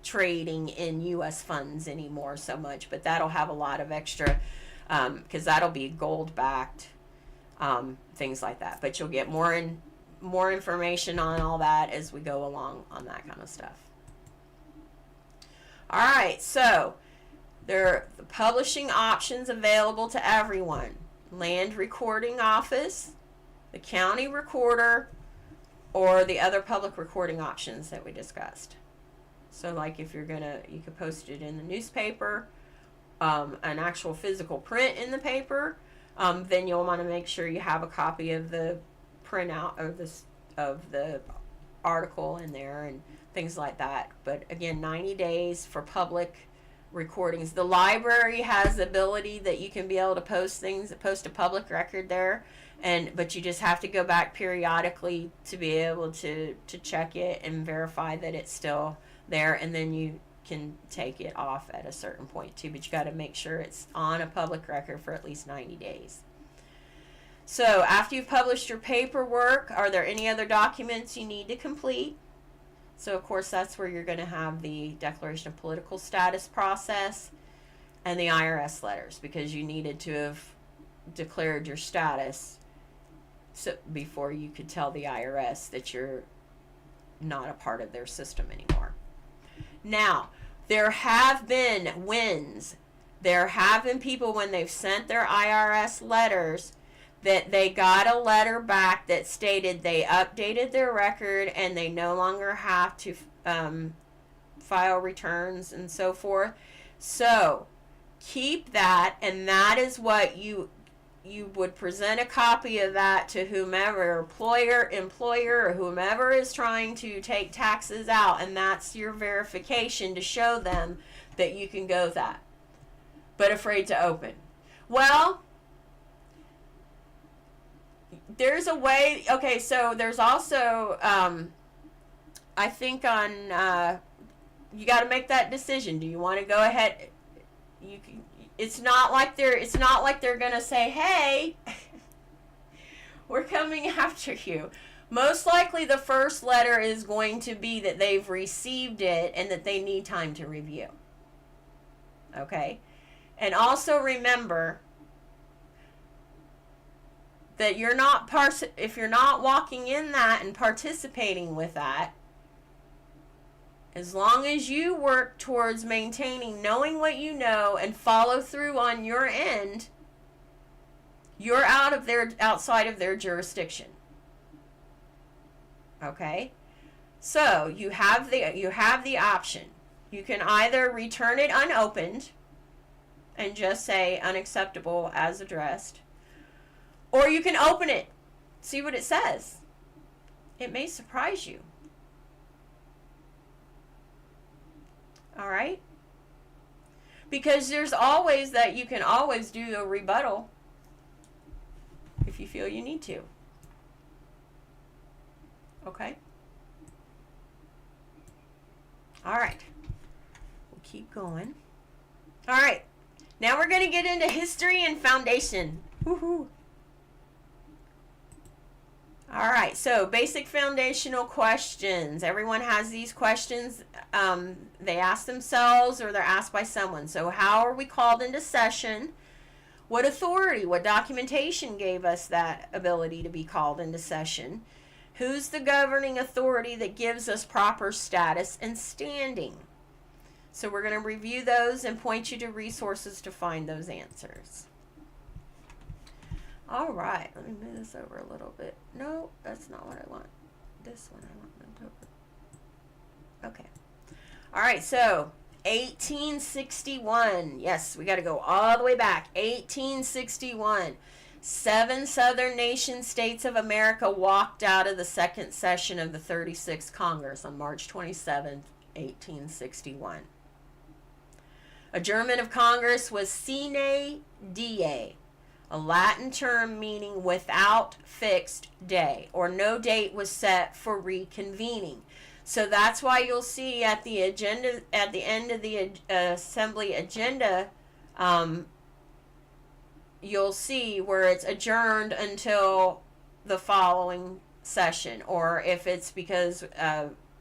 trading in U.S. funds anymore so much, but that'll have a lot of extra, because that'll be gold backed, things like that. But you'll get more information on all that as we go along on that kind of stuff. All right, so there are the publishing options available to everyone: Land Recording Office, the County Recorder, or the other public recording options that we discussed. So like if you're gonna, you could post it in the newspaper, an actual physical print in the paper, then you'll want to make sure you have a copy of the printout of the article in there and things like that. But again, 90 days for public recordings. The library has the ability that you can be able to post a public record there, but you just have to go back periodically to be able to check it and verify that it's still there, and then you can take it off at a certain point too, but you got to make sure it's on a public record for at least 90 days. So after you've published your paperwork, are there any other documents you need to complete? So of course that's where you're going to have the Declaration of Political Status process and the IRS letters, because you needed to have declared your status before you could tell the IRS that you're not a part of their system anymore. Now, there have been wins. There have been people, when they've sent their IRS letters, that they got a letter back that stated they updated their record and they no longer have to file returns and so forth. So keep that, and that is what you would present a copy of that to whomever, employer, or whomever is trying to take taxes out, and that's your verification to show them that you can go that. But afraid to open. Well, there's a way. Okay, so there's also I think on you got to make that decision. Do you want to go ahead? You can. It's not like they're gonna say, "Hey, we're coming after you." Most likely, the first letter is going to be that they've received it and that they need time to review. Okay, and also remember that if you're not walking in that and participating with that, as long as you work towards maintaining knowing what you know and follow through on your end, you're outside of their jurisdiction. Okay? So you have the option. You can either return it unopened and just say unacceptable as addressed, or you can open it, see what it says. It may surprise you. All right? Because there's always that you can always do a rebuttal if you feel you need to. Okay? All right. We'll keep going. All right. Now we're going to get into history and foundation. Woohoo. All right, so basic foundational questions. Everyone has these questions. They ask themselves or they're asked by someone. So how are we called into session? What authority, what documentation gave us that ability to be called into session? Who's the governing authority that gives us proper status and standing? So we're going to review those and point you to resources to find those answers. All right, let me move this over a little bit. No, that's not what I want. This one I want moved over. Okay. All right, so 1861. Yes, we got to go all the way back. 1861. 7 southern nation states of America walked out of the second session of the 36th Congress on March 27, 1861. Adjournment of Congress was sine die, a Latin term meaning without fixed day, or no date was set for reconvening. So that's why you'll see at the agenda, at the end of the assembly agenda, you'll see where it's adjourned until the following session, or if it's because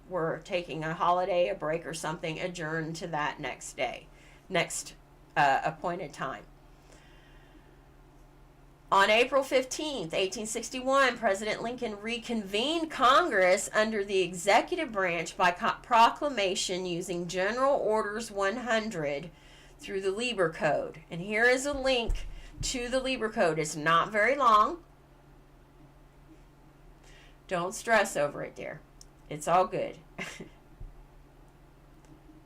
we're taking a holiday, a break or something, adjourned to that next day, next appointed time. On April 15th, 1861, President Lincoln reconvened Congress under the executive branch by proclamation using General Orders 100 through the Lieber Code. And here is a link to the Lieber Code. It's not very long. Don't stress over it, dear. It's all good.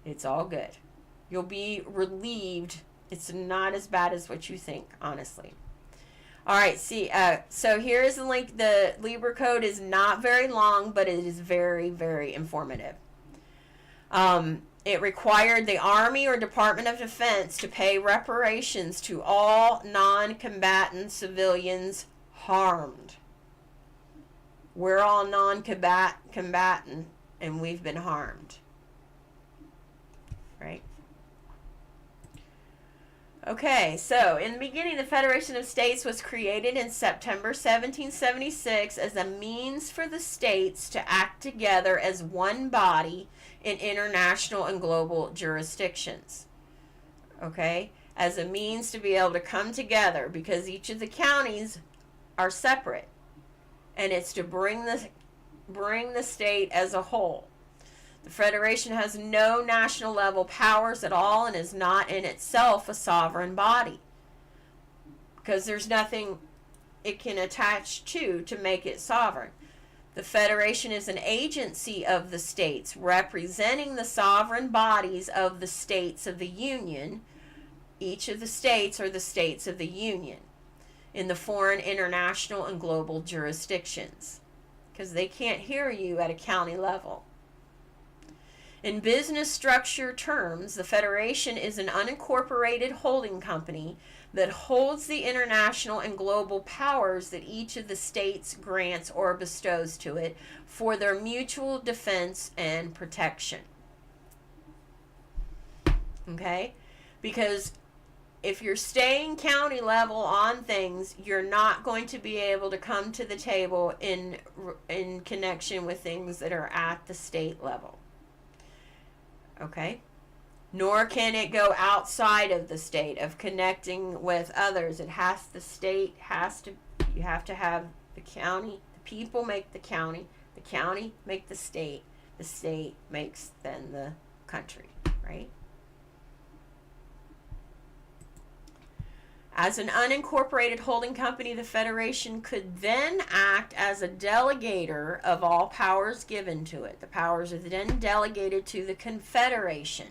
It's all good. You'll be relieved. It's not as bad as what you think, honestly. All right, see, so here's the link. The Lieber Code is not very long, but it is very, very informative. It required the Army or Department of Defense to pay reparations to all non-combatant civilians harmed. We're all non-combatant, and we've been harmed. Right? Okay, so in the beginning, the Federation of States was created in September 1776 as a means for the states to act together as one body in international and global jurisdictions. Okay, as a means to be able to come together because each of the counties are separate, and it's to bring the state as a whole. The Federation has no national level powers at all and is not in itself a sovereign body because there's nothing it can attach to make it sovereign. The Federation is an agency of the states representing the sovereign bodies of the states of the Union. Each of the states are the states of the Union in the foreign, international, and global jurisdictions because they can't hear you at a county level. In business structure terms, the Federation is an unincorporated holding company that holds the international and global powers that each of the states grants or bestows to it for their mutual defense and protection. Okay? Because if you're staying county level on things, you're not going to be able to come to the table in connection with things that are at the state level. Okay? Nor can it go outside of the state of connecting with others. You have to have the county, the people make the county make the state makes then the country, right? As an unincorporated holding company, the Federation could then act as a delegator of all powers given to it. The powers are then delegated to the Confederation.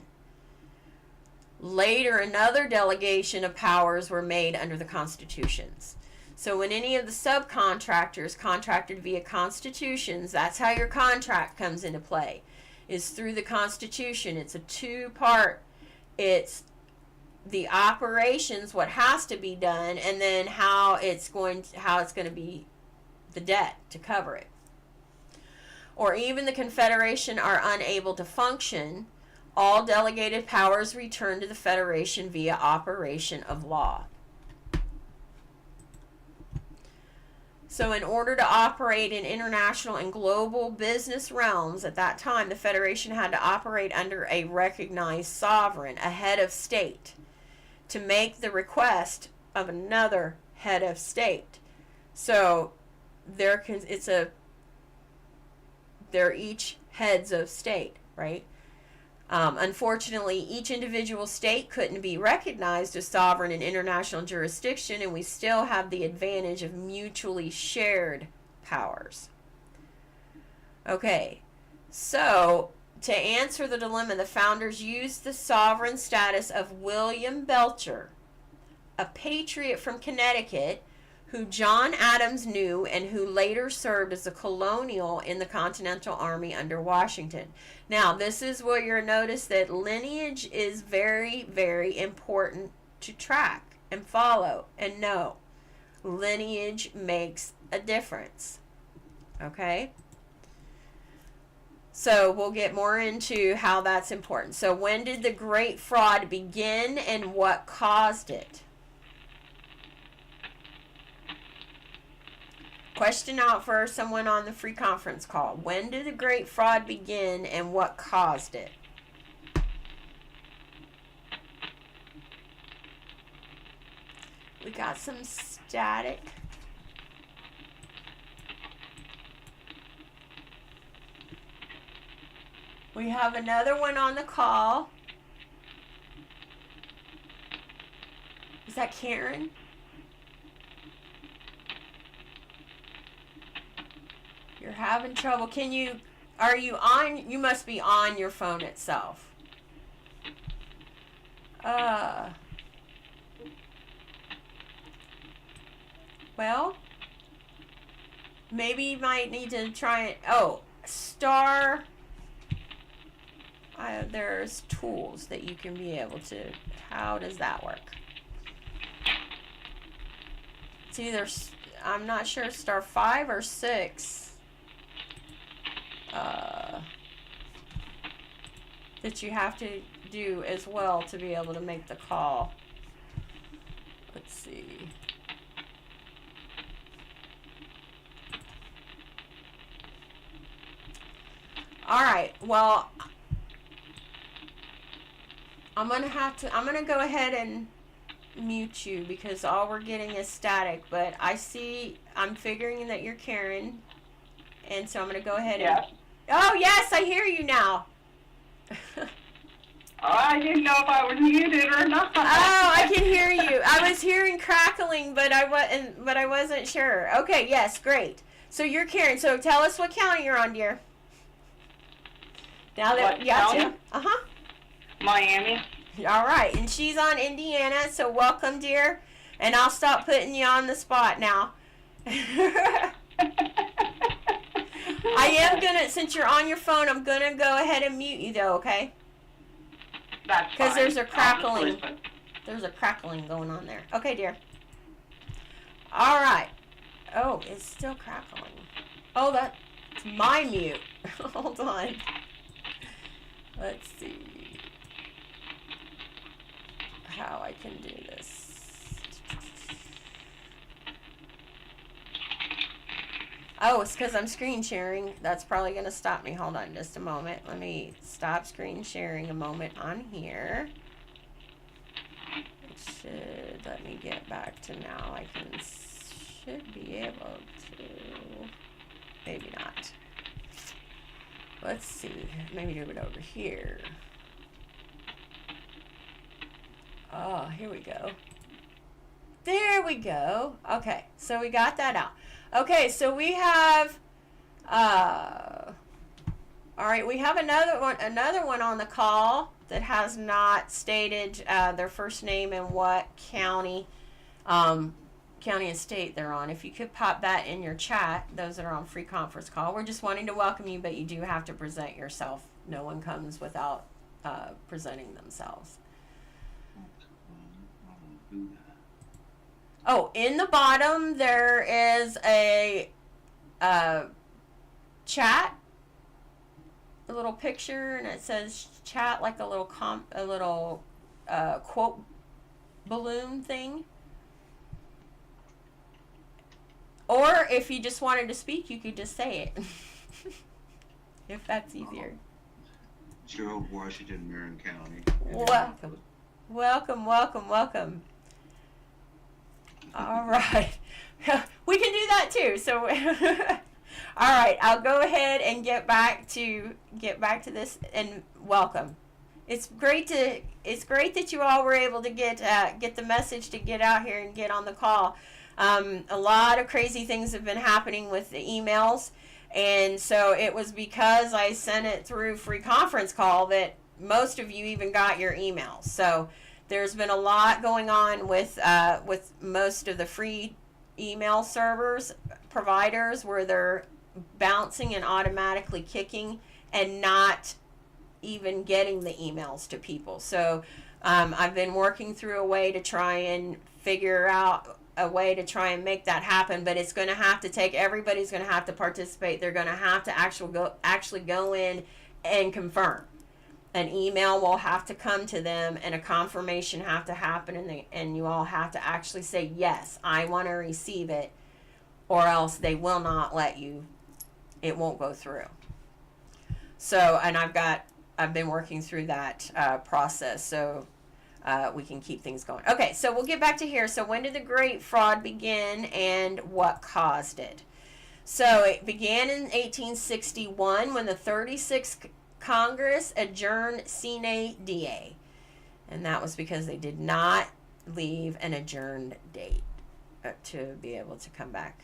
Later, another delegation of powers were made under the constitutions. So when any of the subcontractors contracted via constitutions, that's how your contract comes into play, is through the Constitution. It's a two-part. It's the operations, what has to be done, and then how it's going to be the debt to cover it. Or even the Confederation are unable to function, all delegated powers return to the Federation via operation of law. So in order to operate in international and global business realms at that time, the Federation had to operate under a recognized sovereign, a head of state, to make the request of another head of state. So they're each heads of state, right? Unfortunately, each individual state couldn't be recognized as sovereign in international jurisdiction, and we still have the advantage of mutually shared powers. Okay, so to answer the dilemma, the founders used the sovereign status of William Belcher, a patriot from Connecticut who John Adams knew and who later served as a colonial in the Continental Army under Washington. Now, this is where you'll notice that lineage is very, very important to track and follow and know. Lineage makes a difference. Okay? So we'll get more into how that's important. So when did the Great Fraud begin and what caused it? Question out for someone on the free conference call. When did the Great Fraud begin and what caused it? We got some static. We have another one on the call. Is that Karen? You're having trouble. Are you on? You must be on your phone itself. Well, maybe you might need to try it. Oh, star. There's tools that you can be able to. How does that work? It's either, I'm not sure, star 5 or 6. That you have to do as well to be able to make the call. Let's see. All right. Well, I'm going to go ahead and mute you because all we're getting is static, but I'm figuring that you're Karen. And so I'm going to go ahead and... Oh, yes, I hear you now. I didn't know if I was muted or not. Oh, I can hear you. I was hearing crackling, but I wasn't sure. Okay, yes, great. So you're Karen. So tell us what county you're on, dear. Now that What county? Uh-huh. Miami. All right, and she's on Indiana, so welcome, dear. And I'll stop putting you on the spot now. I am gonna, since you're on your phone, I'm gonna go ahead and mute you though, okay? That's fine. Because there's a I'll just crackling. listen. There's a crackling going on there. Okay, dear. All right. Oh, it's still crackling. Oh, that's my mute. Hold on. Let's see how I can do this. Oh, it's because I'm screen sharing. That's probably going to stop me. Hold on just a moment. Let me stop screen sharing a moment on here. It should let me get back to now. Should be able to. Maybe not. Let's see. Maybe do it over here. Oh, here we go. There we go. Okay, so we got that out. Okay, so we have, all right, we have another one on the call that has not stated their first name and what county and state they're on. If you could pop that in your chat, those that are on free conference call. We're just wanting to welcome you, but you do have to present yourself. No one comes without presenting themselves. Oh, in the bottom there is a chat, a little picture, and it says chat, like a little quote balloon thing. Or if you just wanted to speak, you could just say it. If that's easier. Gerald Washington, Marin County. Welcome. Welcome, welcome, welcome. All right. We can do that too. So all right, I'll go ahead and get back to this and welcome. It's great that you all were able to get the message to get out here and get on the call. A lot of crazy things have been happening with the emails, and so it was because I sent it through free conference call that most of you even got your emails. So there's been a lot going on with most of the free email servers, providers, where they're bouncing and automatically kicking and not even getting the emails to people. So I've been working through a way to try and figure out a way to try and make that happen, but it's going to have to take, everybody's going to have to participate. They're going to have to actually go in and confirm. An email will have to come to them and a confirmation have to happen, and you all have to actually say, yes, I want to receive it, or else they will not let you, it won't go through. So, and I've been working through that process, so we can keep things going. Okay, so we'll get back to here. So when did the Great Fraud begin and what caused it? So it began in 1861 when the 36th Congress adjourned sine die. And that was because they did not leave an adjourned date to be able to come back.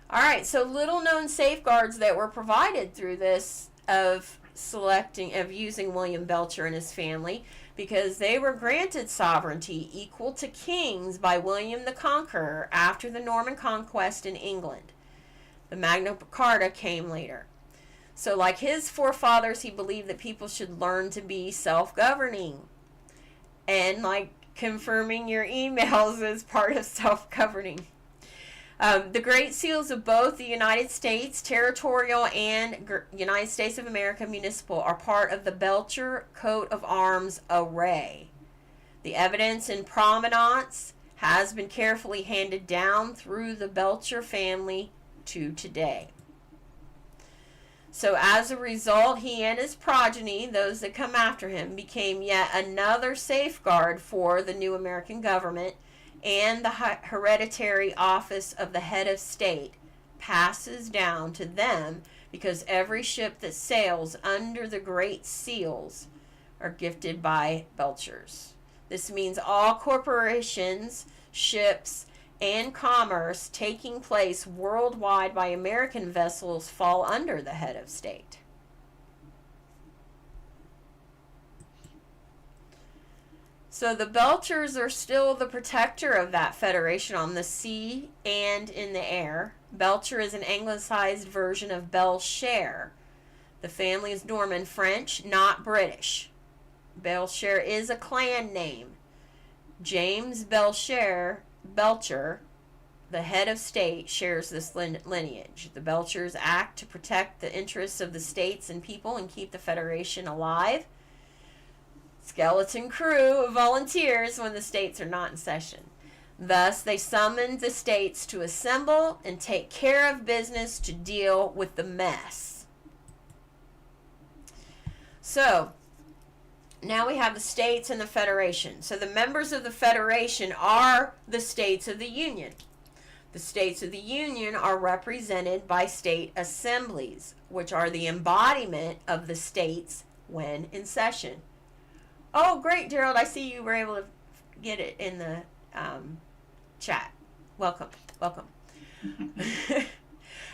All right, so little known safeguards that were provided through this of using William Belcher and his family, because they were granted sovereignty equal to kings by William the Conqueror after the Norman conquest in England. The Magna Carta came later. So like his forefathers, he believed that people should learn to be self-governing. And like confirming your emails is part of self-governing. The Great Seals of both the United States Territorial and United States of America Municipal are part of the Belcher coat of arms array. The evidence in provenance has been carefully handed down through the Belcher family to today. So as a result, he and his progeny, those that come after him, became yet another safeguard for the new American government, and the hereditary office of the head of state passes down to them, because every ship that sails under the Great Seals are gifted by Belchers. This means all corporations, ships, and commerce taking place worldwide by American vessels fall under the head of state. So the Belchers are still the protector of that federation on the sea and in the air. Belcher is an anglicized version of Belcher. The family is Norman French, not British. Belcher is a clan name. James Belcher, the head of state, shares this lineage. The Belchers act to protect the interests of the states and people and keep the federation alive. Skeleton crew of volunteers when the states are not in session. Thus, they summoned the states to assemble and take care of business to deal with the mess. So, now we have the states and the federation. So the members of the federation are the states of the Union. The states of the Union are represented by state assemblies, which are the embodiment of the states when in session. Oh, great, Gerald. I see you were able to get it in the chat. Welcome.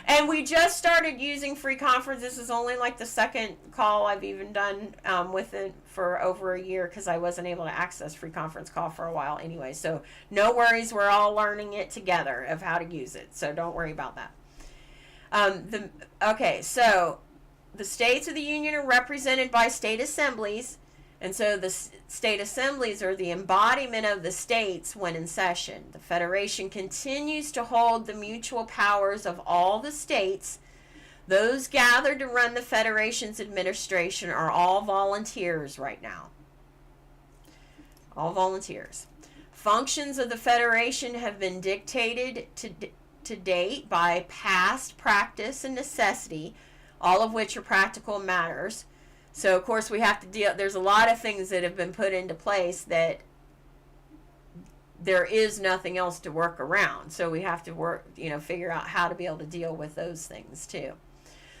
And we just started using free conference. This is only like the second call I've even done with it for over a year, because I wasn't able to access free conference call for a while anyway. So no worries. We're all learning it together of how to use it. So don't worry about that. So the states of the Union are represented by state assemblies. And so the state assemblies are the embodiment of the states when in session. The federation continues to hold the mutual powers of all the states. Those gathered to run the federation's administration are all volunteers right now. All volunteers. Functions of the federation have been dictated to date by past practice and necessity, all of which are practical matters. So, of course, we have to deal, there's a lot of things that have been put into place that there is nothing else to work around. So we have to figure out how to be able to deal with those things too.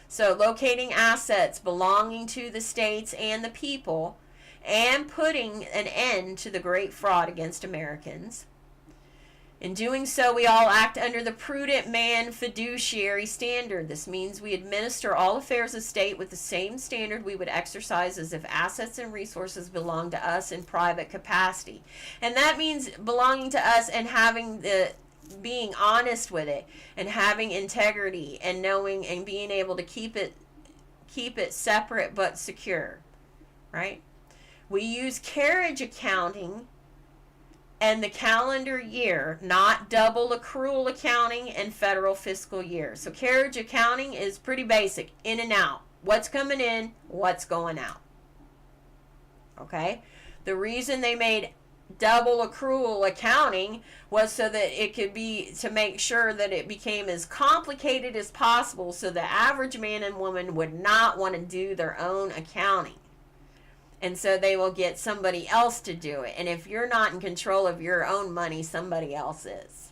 So locating assets belonging to the states and the people, and putting an end to the great fraud against Americans. In doing so, we all act under the prudent man fiduciary standard. This means we administer all affairs of state with the same standard we would exercise as if assets and resources belong to us in private capacity. And that means belonging to us and having being honest with it and having integrity and knowing and being able to keep it separate but secure, right? We use carriage accounting and the calendar year, not double accrual accounting and federal fiscal year. So carriage accounting is pretty basic, in and out. What's coming in, what's going out. Okay? The reason they made double accrual accounting was so that it could be, to make sure that it became as complicated as possible so the average man and woman would not want to do their own accounting. And so they will get somebody else to do it. And if you're not in control of your own money, somebody else is.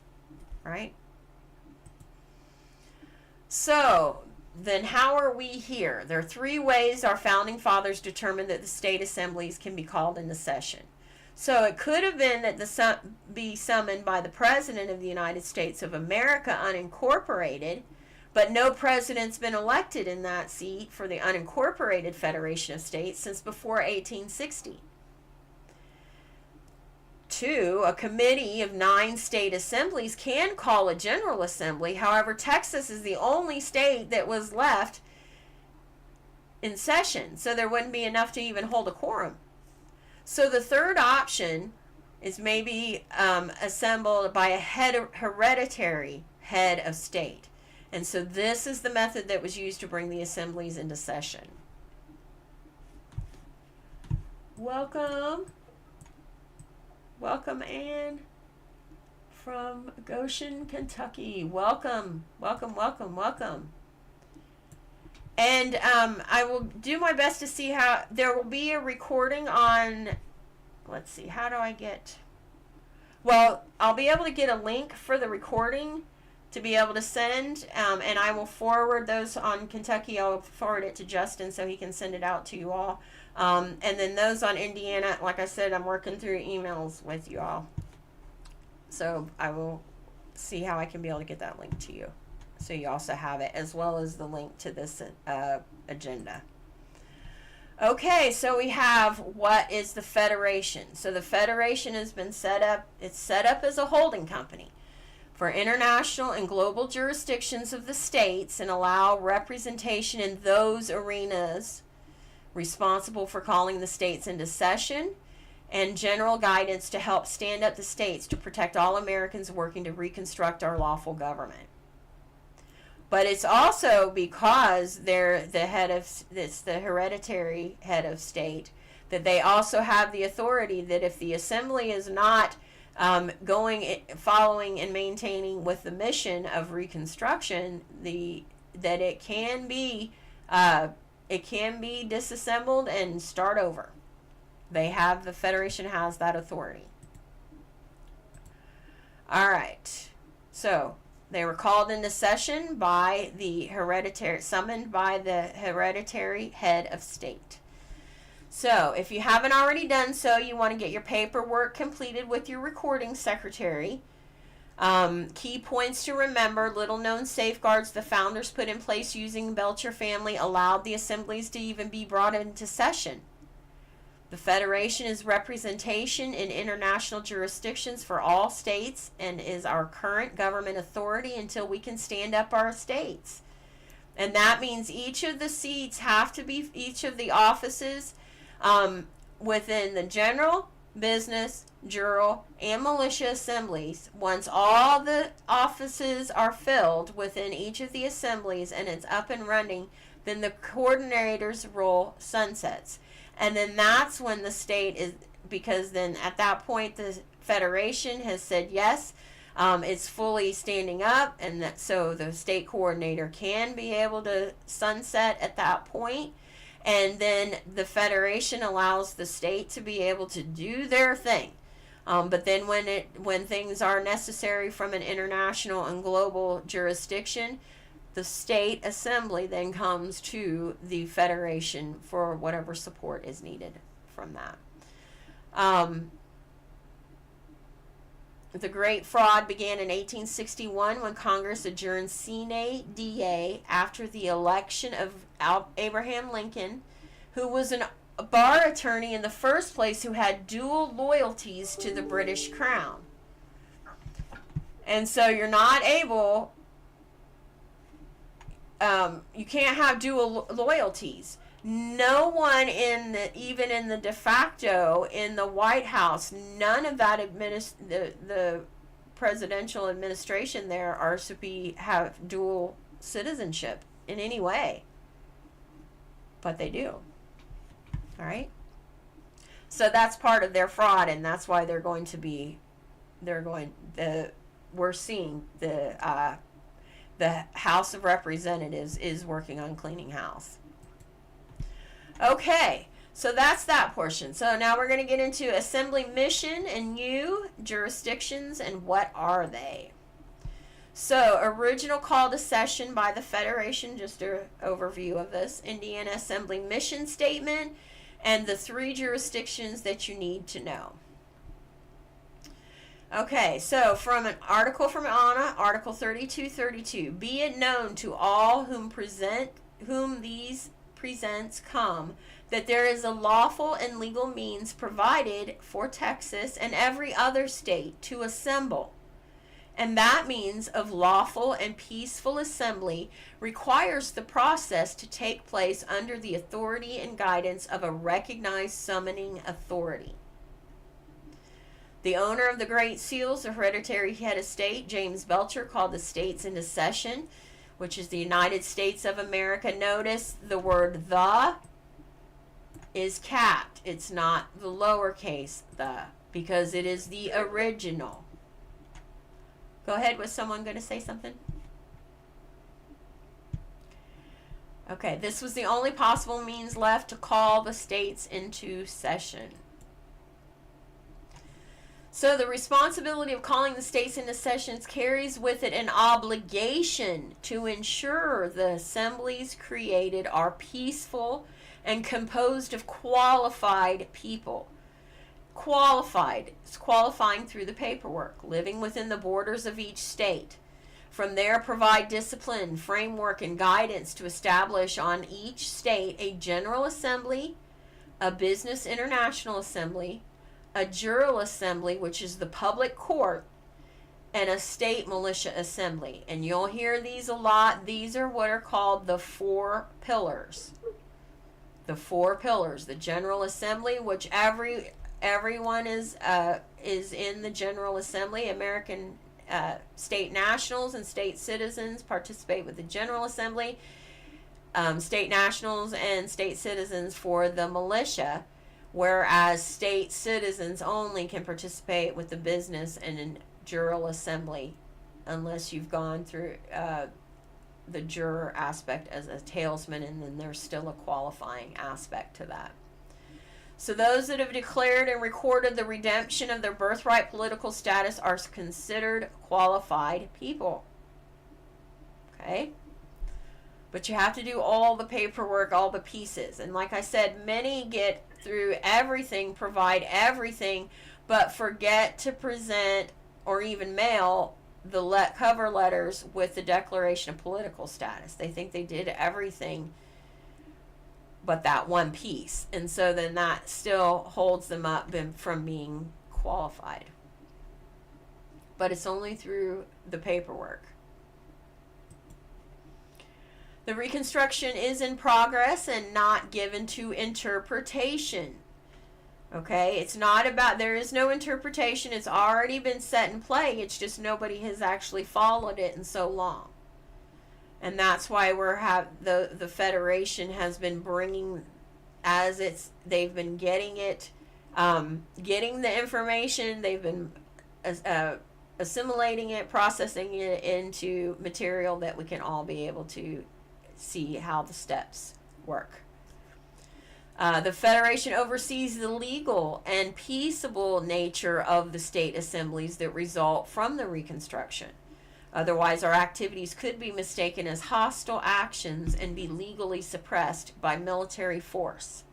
Right? So, then how are we here? There are 3 ways our founding fathers determined that the state assemblies can be called into session. So it could have been that be summoned by the President of the United States of America, unincorporated, but no president's been elected in that seat for the unincorporated Federation of States since before 1860. 2, a committee of 9 state assemblies can call a general assembly. However, Texas is the only state that was left in session, so there wouldn't be enough to even hold a quorum. So the third option is maybe assembled by a hereditary head of state. And so this is the method that was used to bring the assemblies into session. Welcome. Welcome, Anne, from Goshen, Kentucky. Welcome, welcome, welcome, welcome. And I will do my best to see how, there will be a recording on, let's see, how do I get, well, I'll be able to get a link for the recording to be able to send, and I will forward those on Kentucky. I'll forward it to Justin so he can send it out to you all. And then those on Indiana, like I said, I'm working through emails with you all. So I will see how I can be able to get that link to you. So you also have it, as well as the link to this agenda. Okay, so we have, what is the Federation? So the Federation has been set up, it's set up as a holding company for international and global jurisdictions of the states and allow representation in those arenas, responsible for calling the states into session, and general guidance to help stand up the states to protect all Americans working to reconstruct our lawful government. But it's also because they're the head of, it's the hereditary head of state, that they also have the authority that if the assembly is not following and maintaining with the mission of reconstruction, that it can be disassembled and start over. The Federation has that authority. All right. So they were called into session by summoned by the hereditary head of state. So if you haven't already done so, you want to get your paperwork completed with your recording secretary. Key points to remember: little known safeguards the founders put in place using Belcher family allowed the assemblies to even be brought into session. The Federation is representation in international jurisdictions for all states and is our current government authority until we can stand up our states. And that means each of the seats have to be, each of the offices within the general, business, juror, and militia assemblies. Once all the offices are filled within each of the assemblies and it's up and running, then the coordinator's role sunsets. And then that's when the state is, because then at that point the Federation has said yes, it's fully standing up, and that so the state coordinator can be able to sunset at that point. And then the Federation allows the state to be able to do their thing. But then when things are necessary from an international and global jurisdiction, the state assembly then comes to the Federation for whatever support is needed from that. The Great Fraud began in 1861 when Congress adjourned sine die after the election of Abraham Lincoln, who was a bar attorney in the first place who had dual loyalties to the British Crown. And so you're not able, you can't have dual loyalties. No one even in the de facto in the White House, none of that the presidential administration there are to have dual citizenship in any way. But they do. All right. So that's part of their fraud, and that's why we're seeing the House of Representatives is working on cleaning house. Okay, so that's that portion. So now we're going to get into assembly mission and new jurisdictions and what are they. So original call to session by the Federation, just an overview of this, Indiana Assembly mission statement, and the 3 jurisdictions that you need to know. Okay, so from an article from Anna, Article 3232, be it known to all whom these presents come, that there is a lawful and legal means provided for Texas and every other state to assemble. And that means of lawful and peaceful assembly requires the process to take place under the authority and guidance of a recognized summoning authority. The owner of the Great Seals, the hereditary head of state, James Belcher, called the states into session, which is the United States of America. Notice the word the is capped. It's not the lowercase the, because it is the original. Go ahead. Was someone going to say something? Okay, this was the only possible means left to call the states into session. So the responsibility of calling the states into sessions carries with it an obligation to ensure the assemblies created are peaceful and composed of qualified people. Qualified is qualifying through the paperwork, living within the borders of each state. From there, provide discipline, framework, and guidance to establish on each state a general assembly, a business international assembly, a jural assembly, which is the public court, and a state militia assembly. And you'll hear these a lot. These are what are called the 4 pillars. The 4 pillars. The General Assembly, which everyone is in the General Assembly. American state nationals and state citizens participate with the General Assembly. State nationals and state citizens for the militia, whereas state citizens only can participate with the business and jural assembly unless you've gone through the juror aspect as a talesman, and then there's still a qualifying aspect to that. So those that have declared and recorded the redemption of their birthright political status are considered qualified people. Okay? But you have to do all the paperwork, all the pieces. And like I said, many get through everything, provide everything, but forget to present or even mail the cover letters with the declaration of political status. They think they did everything but that one piece. And so then that still holds them up from being qualified. But it's only through the paperwork. The reconstruction is in progress and not given to interpretation. Okay, it's not about, there is no interpretation. It's already been set in play. It's just nobody has actually followed it in so long. And that's why the Federation has been bringing, they've been getting it, getting the information, they've been assimilating it, processing it into material that we can all be able to see how the steps work. The Federation oversees the legal and peaceable nature of the state assemblies that result from the Reconstruction. Otherwise, our activities could be mistaken as hostile actions and be legally suppressed by military force.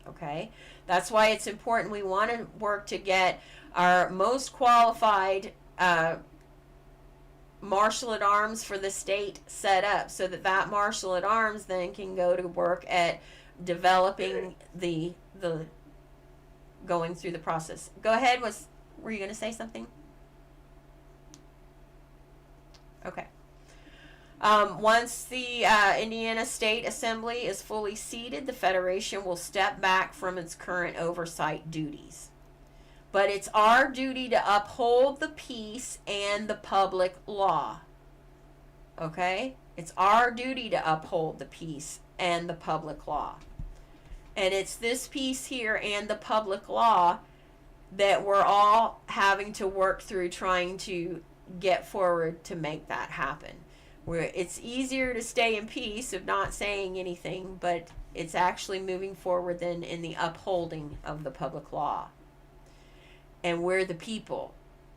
Okay, that's why it's important. We want to work to get our most qualified marshal at arms for the state set up, so that that marshal at arms then can go to work at developing the going through the process. Go ahead. Were you going to say something? Okay. Once the Indiana State Assembly is fully seated, the Federation will step back from its current oversight duties. But it's our duty to uphold the peace and the public law. Okay? It's our duty to uphold the peace and the public law. And it's this piece here and the public law that we're all having to work through, trying to get forward to make that happen. Where it's easier to stay in peace of not saying anything, but it's actually moving forward then in the upholding of the public law. And we're the people,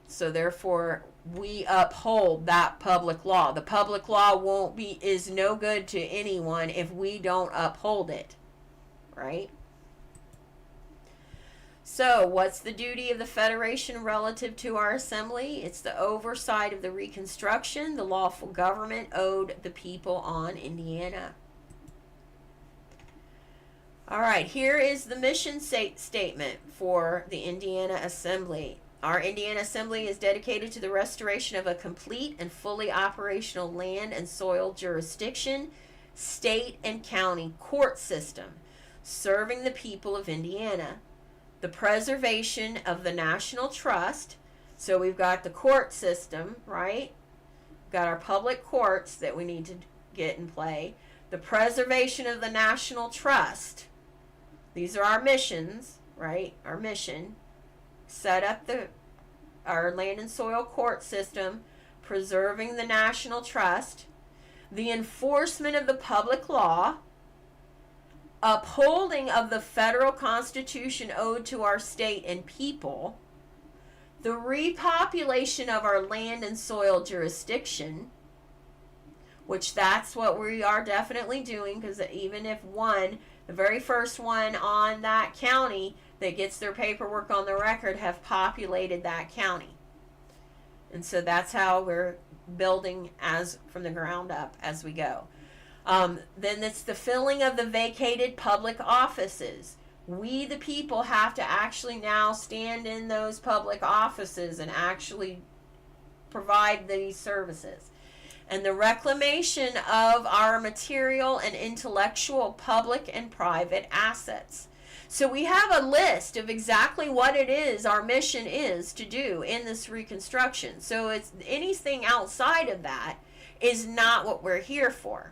so therefore we uphold that public law. The public law is no good to anyone if we don't uphold it, right? So, what's the duty of the Federation relative to our assembly? It's the oversight of the Reconstruction, the lawful government owed the people on Indiana. All right, here is the mission statement for the Indiana Assembly. Our Indiana Assembly is dedicated to the restoration of a complete and fully operational land and soil jurisdiction, state and county court system, serving the people of Indiana. The preservation of the national trust. So we've got the court system, right? We've got our public courts that we need to get in play. The preservation of the national trust. These are our missions, right? Our mission. Set up our land and soil court system. Preserving the national trust. The enforcement of the public law. Upholding of the federal constitution owed to our state and people, the repopulation of our land and soil jurisdiction, which that's what we are definitely doing, because even if the very first one on that county that gets their paperwork on the record have populated that county. And so that's how we're building from the ground up as we go. Then it's the filling of the vacated public offices. We, the people, have to actually now stand in those public offices and actually provide these services. And the reclamation of our material and intellectual public and private assets. So we have a list of exactly what it is our mission is to do in this reconstruction. So it's anything outside of that is not what we're here for.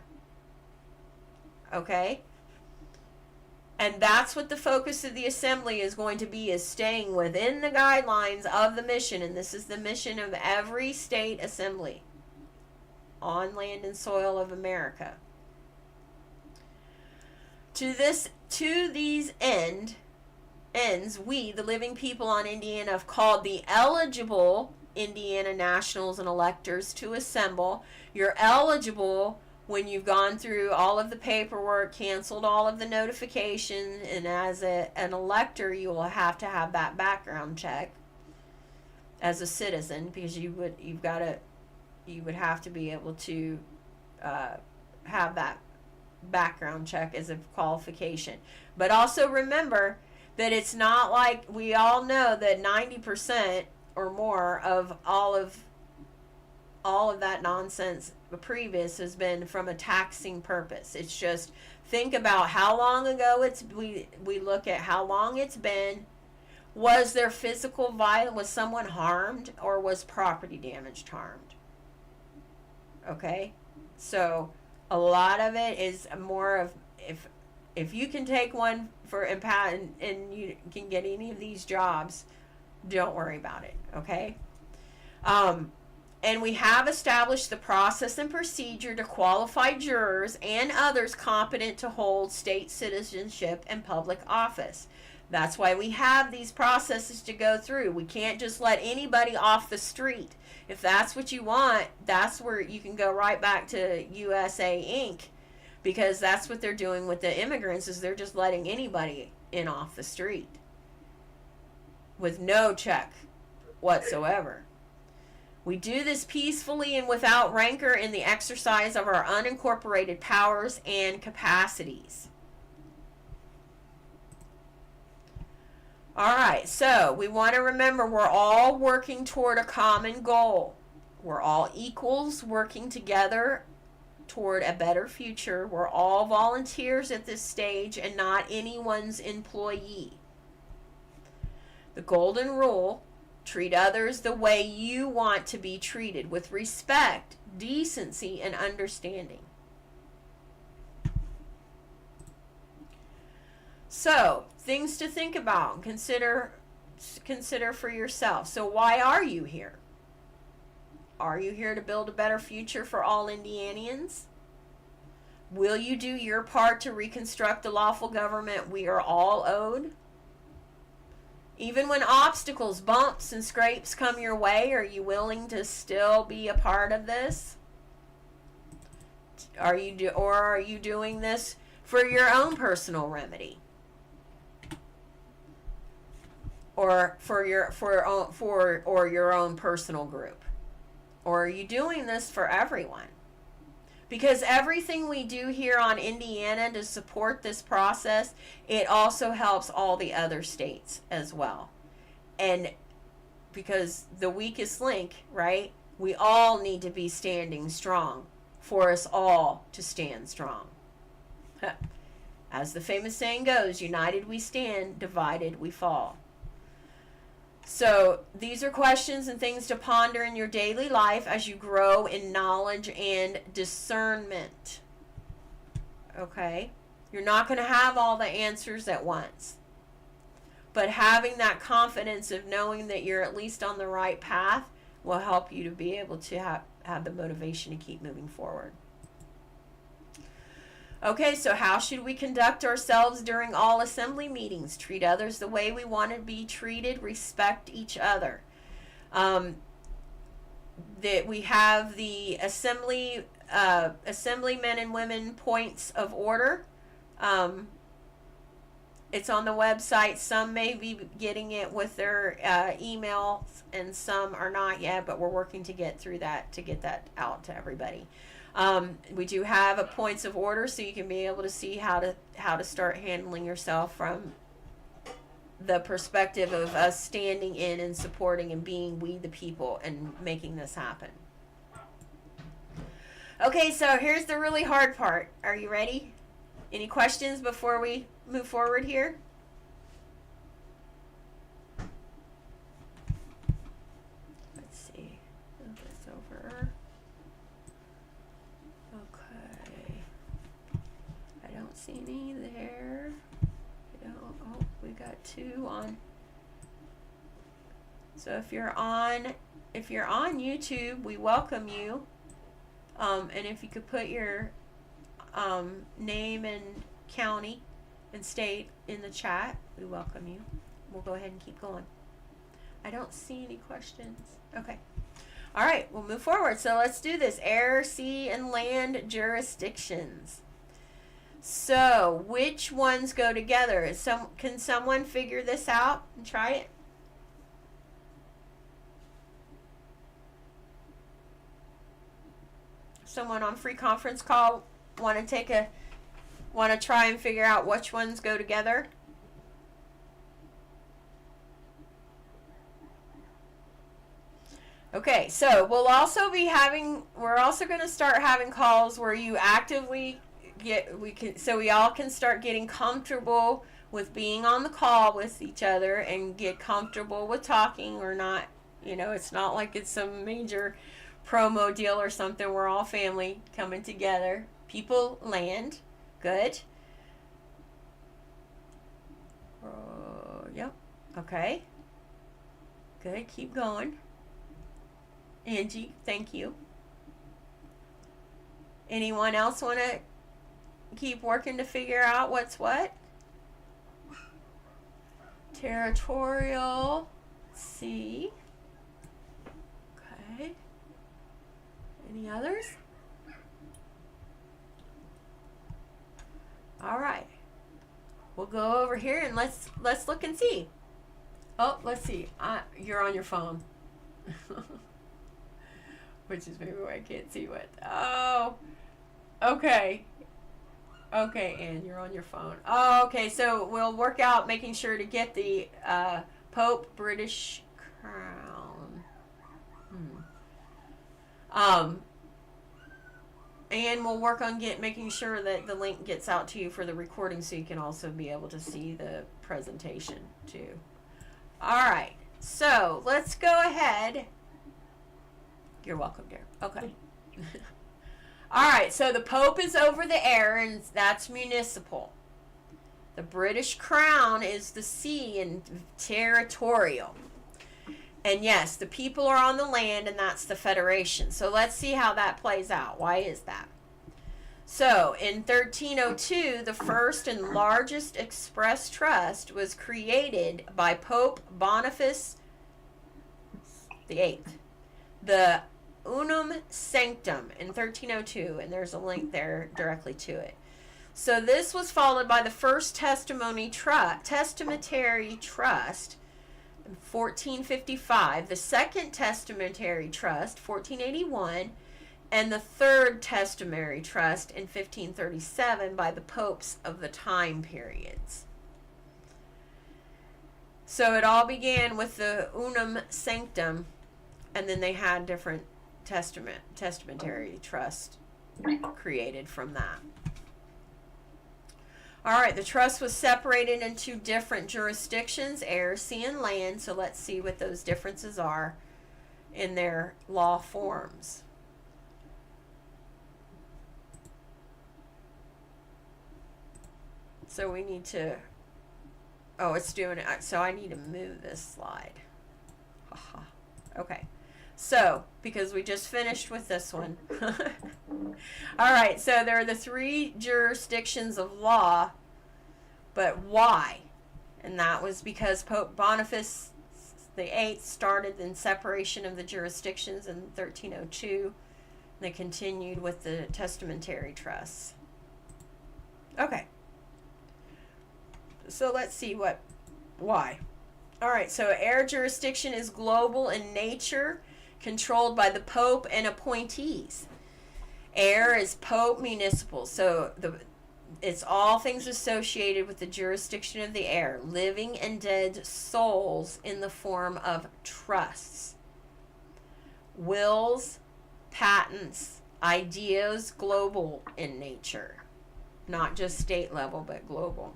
Okay? And that's what the focus of the assembly is going to be, is staying within the guidelines of the mission. And this is the mission of every state assembly on land and soil of America. To these ends, we, the living people on Indiana, have called the eligible Indiana nationals and electors to assemble. You're eligible when you've gone through all of the paperwork, canceled all of the notifications, and as an elector, you will have to have that background check as a citizen, because you would have to be able to have that background check as a qualification. But also remember that it's not like, we all know that 90% or more of all of that nonsense previous has been from a taxing purpose. It's just, think about how long ago we look at how long it's been. Was there physical violence? Was someone harmed, or was property damaged harmed? Okay, so a lot of it is more of, if you can take one for impact and you can get any of these jobs, don't worry about it. Okay. And we have established the process and procedure to qualify jurors and others competent to hold state citizenship and public office. That's why we have these processes to go through. We can't just let anybody off the street. If that's what you want, that's where you can go right back to USA Inc. because that's what they're doing with the immigrants, is they're just letting anybody in off the street with no check whatsoever. We do this peacefully and without rancor in the exercise of our unincorporated powers and capacities. All right, so we want to remember we're all working toward a common goal. We're all equals working together toward a better future. We're all volunteers at this stage and not anyone's employee. The golden rule: treat others the way you want to be treated, with respect, decency, and understanding. So, things to think about and consider for yourself. So, why are you here? Are you here to build a better future for all Indianians? Will you do your part to reconstruct the lawful government we are all owed? Even when obstacles, bumps, and scrapes come your way, are you willing to still be a part of this? Are you doing this for your own personal remedy? Or for your own personal group? Or are you doing this for everyone? Because everything we do here on Indiana to support this process, it also helps all the other states as well. And because the weakest link, right? We all need to be standing strong for us all to stand strong. As the famous saying goes, united we stand, divided we fall. So these are questions and things to ponder in your daily life as you grow in knowledge and discernment. Okay? You're not going to have all the answers at once. But having that confidence of knowing that you're at least on the right path will help you to be able to have the motivation to keep moving forward. Okay, so how should we conduct ourselves during all assembly meetings? Treat others the way we want to be treated. Respect each other. That we have the assemblymen and women points of order. It's on the website. Some may be getting it with their emails, and some are not yet. But we're working to get through that to get that out to everybody. We do have a points of order, so you can be able to see how to start handling yourself from the perspective of us standing in and supporting and being we the people and making this happen. Okay, so here's the really hard part. Are you ready? Any questions before we move forward here? Let's see. Move this over. I don't see any there. We got 2 on. So if you're on YouTube, we welcome you. And if you could put your name and county and state in the chat, we welcome you. We'll go ahead and keep going. I don't see any questions. Okay. All right, we'll move forward. So let's do this. Air, sea, and land jurisdictions. So, which ones go together? Can someone figure this out and try it? Someone on free conference call want to try and figure out which ones go together? Okay, so we're also going to start having calls where you actively we all can start getting comfortable with being on the call with each other and get comfortable with talking or not. It's not like it's some major promo deal or something. We're all family coming together. People land. Good. Yep. Okay. Good. Keep going. Angie, thank you. Anyone else want to keep working to figure out what's what? Territorial. C. Okay. Any others? All right. We'll go over here and let's look and see. Oh, let's see. You're on your phone. Which is maybe why I can't see what. Oh. Okay. Okay, Anne, you're on your phone. Oh, okay. So we'll work out making sure to get the Pope British crown. And we'll work on making sure that the link gets out to you for the recording so you can also be able to see the presentation too. All right, so let's go ahead. You're welcome, dear. Okay. All right, so the Pope is over the air, and that's municipal. The British crown is the sea and territorial. And yes, the people are on the land, and that's the federation. So let's see how that plays out. Why is that? So in 1302, the first and largest express trust was created by Pope Boniface VIII. The Unum Sanctum in 1302, and there's a link there directly to it. So this was followed by the first testamentary trust, 1455, the second testamentary trust, 1481, and the third testamentary trust in 1537 by the popes of the time periods. So it all began with the Unum Sanctum, and then they had different testamentary trust created from that. All right, the trust was separated into different jurisdictions, air, sea, and land. So let's see what those differences are in their law forms. So we need to, oh, it's doing it. So I need to move this slide. Okay. So, because we just finished with this one. All right, so there are the three jurisdictions of law, but why? And that was because Pope Boniface VIII started in separation of the jurisdictions in 1302. They continued with the testamentary trusts. Okay. So let's see why. All right, so air jurisdiction is global in nature, controlled by the Pope and appointees. Air is Pope municipal, so it's all things associated with the jurisdiction of the air, living and dead souls in the form of trusts, wills, patents, ideas, global in nature, not just state level, but global.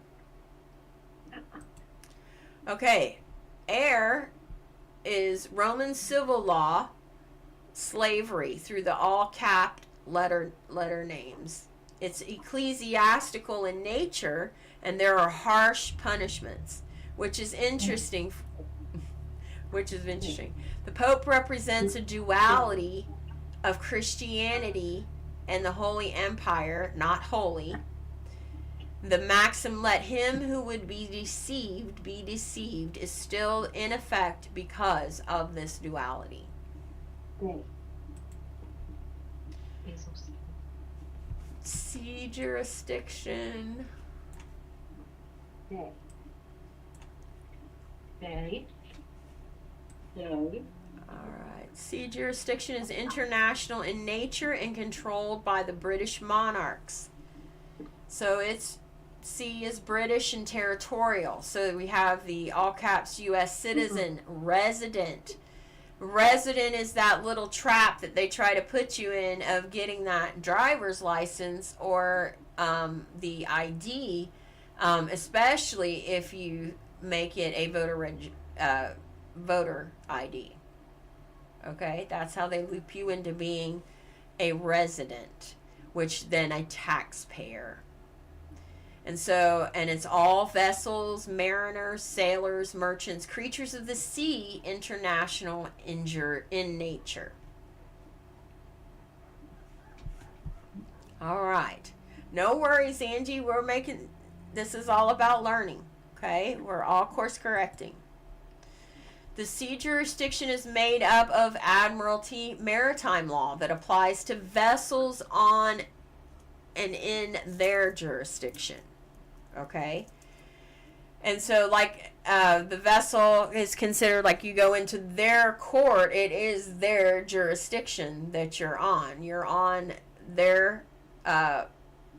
Okay, air is Roman civil law, slavery through the all-capped letter names. It's ecclesiastical in nature, and there are harsh punishments, which is interesting. The Pope represents a duality of Christianity and the Holy Empire, not holy. The maxim, let him who would be deceived, is still in effect because of this duality. Sea jurisdiction. Alright. Sea jurisdiction is international in nature and controlled by the British monarchs. So it's sea is British and territorial. So we have the all caps U.S. citizen, resident. Resident is that little trap that they try to put you in of getting that driver's license or the ID, especially if you make it a voter ID. Okay, that's how they loop you into being a resident, which then a taxpayer. And so, and it's all vessels, mariners, sailors, merchants, creatures of the sea, international in nature. All right. No worries, Angie. This is all about learning. Okay? We're all course correcting. The sea jurisdiction is made up of admiralty maritime law that applies to vessels on and in their jurisdiction. Okay. And so, like, the vessel is considered, like, you go into their court, it is their jurisdiction that you're on. You're on their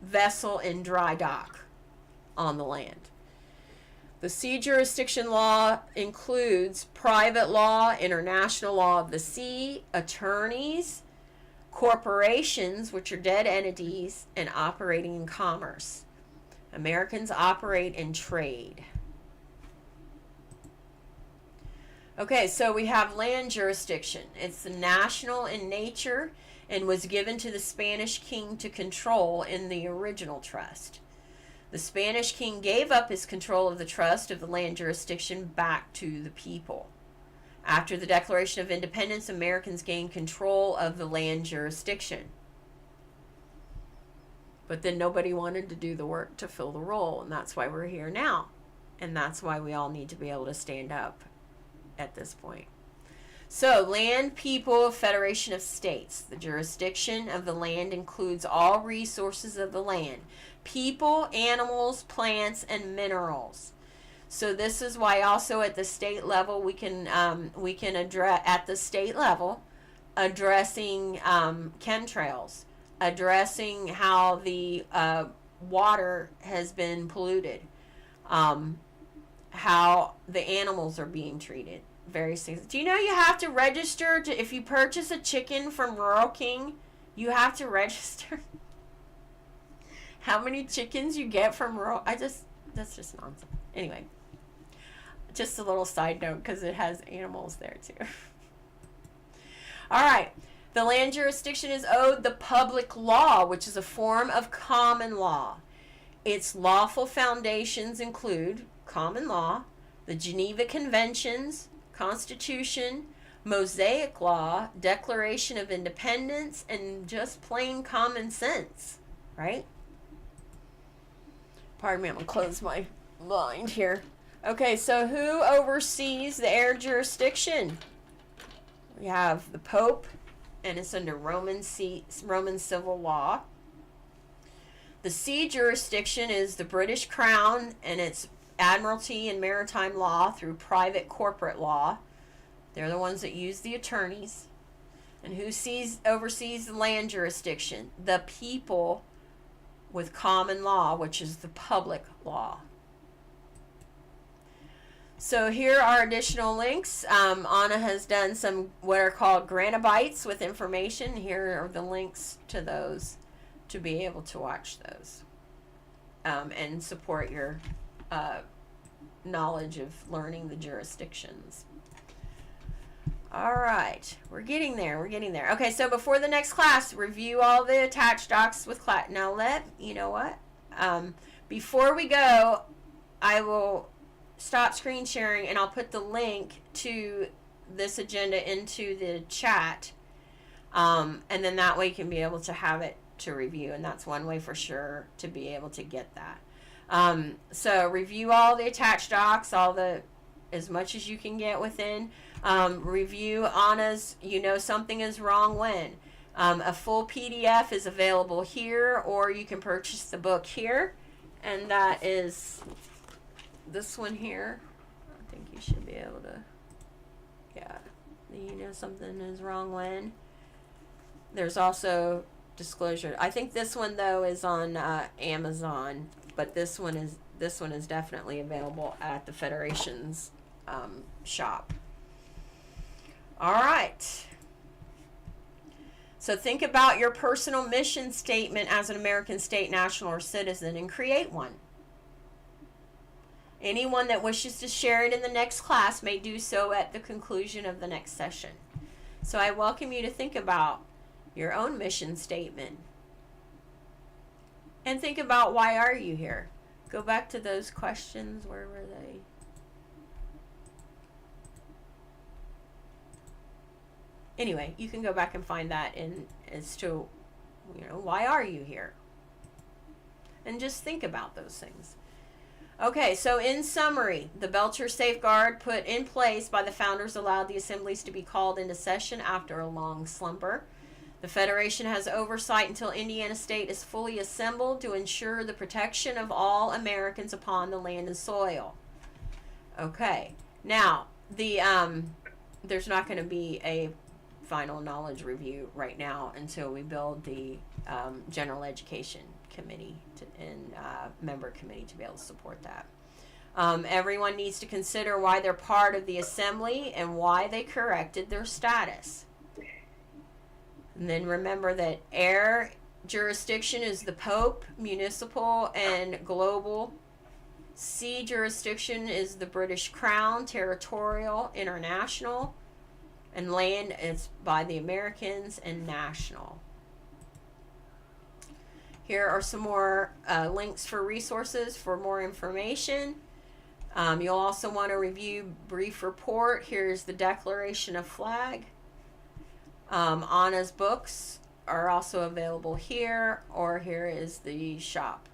vessel in dry dock on the land. The sea jurisdiction law includes private law, international law of the sea, attorneys, corporations, which are dead entities, and operating in commerce. Americans operate in trade. Okay, so we have land jurisdiction. It's national in nature and was given to the Spanish king to control in the original trust. The Spanish king gave up his control of the trust of the land jurisdiction back to the people. After the Declaration of Independence, Americans gained control of the land jurisdiction. But then nobody wanted to do the work to fill the role, and that's why we're here now. And that's why we all need to be able to stand up at this point. So, land, people, federation of states. The jurisdiction of the land includes all resources of the land. People, animals, plants, and minerals. So this is why also at the state level we can address at the state level addressing chemtrails, addressing how the water has been polluted, how the animals are being treated. Very serious. Do you know you have to register if you purchase a chicken from Rural King? You have to register how many chickens you get from Rural. That's just nonsense. Anyway, just a little side note because it has animals there too. All right. The land jurisdiction is owed the public law, which is a form of common law. Its lawful foundations include common law, the Geneva Conventions, Constitution, Mosaic Law, Declaration of Independence, and just plain common sense, right? Pardon me, I'm going to close my mind here. Okay, so who oversees the air jurisdiction? We have the Pope, and it's under Roman civil law. The sea jurisdiction is the British Crown, and it's admiralty and maritime law through private corporate law. They're the ones that use the attorneys. And who oversees the land jurisdiction? The people with common law, which is the public law. So here are additional links. Anna has done some what are called granabites with information. Here are the links to those to be able to watch those and support your knowledge of learning the jurisdictions. All right, we're getting there. Okay, so before the next class, review all the attached docs with class. Now you know what? Before we go, I will stop screen sharing and I'll put the link to this agenda into the chat. And then that way you can be able to have it to review, and that's one way for sure to be able to get that. So review all the attached docs, as much as you can get within. Review Anna's, something is wrong when. A full PDF is available here, or you can purchase the book here, and that is this one here. I think you should be able to, something is wrong when. There's also disclosure. I think this one though is on Amazon, but this one is definitely available at the Federation's shop. All right. So think about your personal mission statement as an American state, national, or citizen and create one. Anyone that wishes to share it in the next class may do so at the conclusion of the next session. So I welcome you to think about your own mission statement. And think about, why are you here? Go back to those questions. Where were they? Anyway, you can go back and find that as to, why are you here? And just think about those things. Okay, so in summary, the Belcher Safeguard put in place by the founders allowed the assemblies to be called into session after a long slumber. The Federation has oversight until Indiana State is fully assembled to ensure the protection of all Americans upon the land and soil. Okay. Now, there's not going to be a final knowledge review right now until we build the General Education Committee and member committee to be able to support that. Everyone needs to consider why they're part of the assembly and why they corrected their status. And then remember that air jurisdiction is the Pope, municipal and global. Sea jurisdiction is the British Crown, territorial, international. And land is by the Americans and national. Here are some more links for resources for more information. You'll also want to review brief report. Here's the Declaration of Flag. Anna's books are also available here, or here is the shop,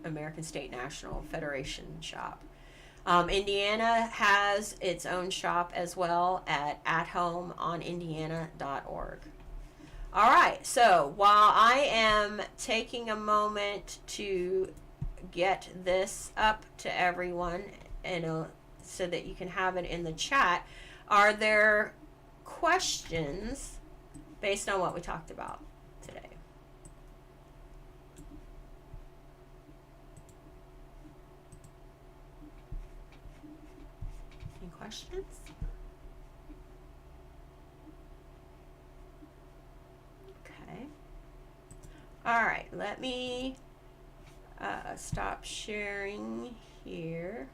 American State National Federation shop. Indiana has its own shop as well at athomeonindiana.org. All right, so while I am taking a moment to get this up to everyone, so that you can have it in the chat, are there questions based on what we talked about today? Any questions? Okay. All right, let me stop sharing here.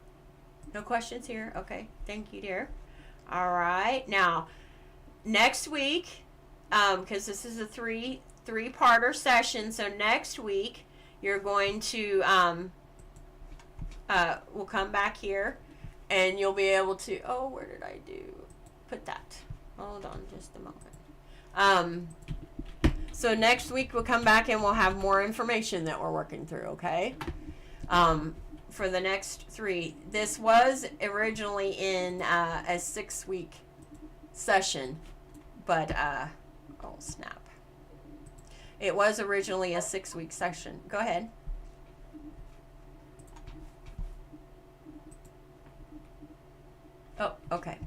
No questions here? Okay, thank you, dear. All right, now next week, because this is a three-parter session, so next week you're going to we'll come back here and you'll be able to, oh, where did I put that? Hold on just a moment. So next week we'll come back and we'll have more information that we're working through, okay? For the next 3. This was originally in a 6-week session, but, oh snap. It was originally a 6-week session. Go ahead. Oh, okay.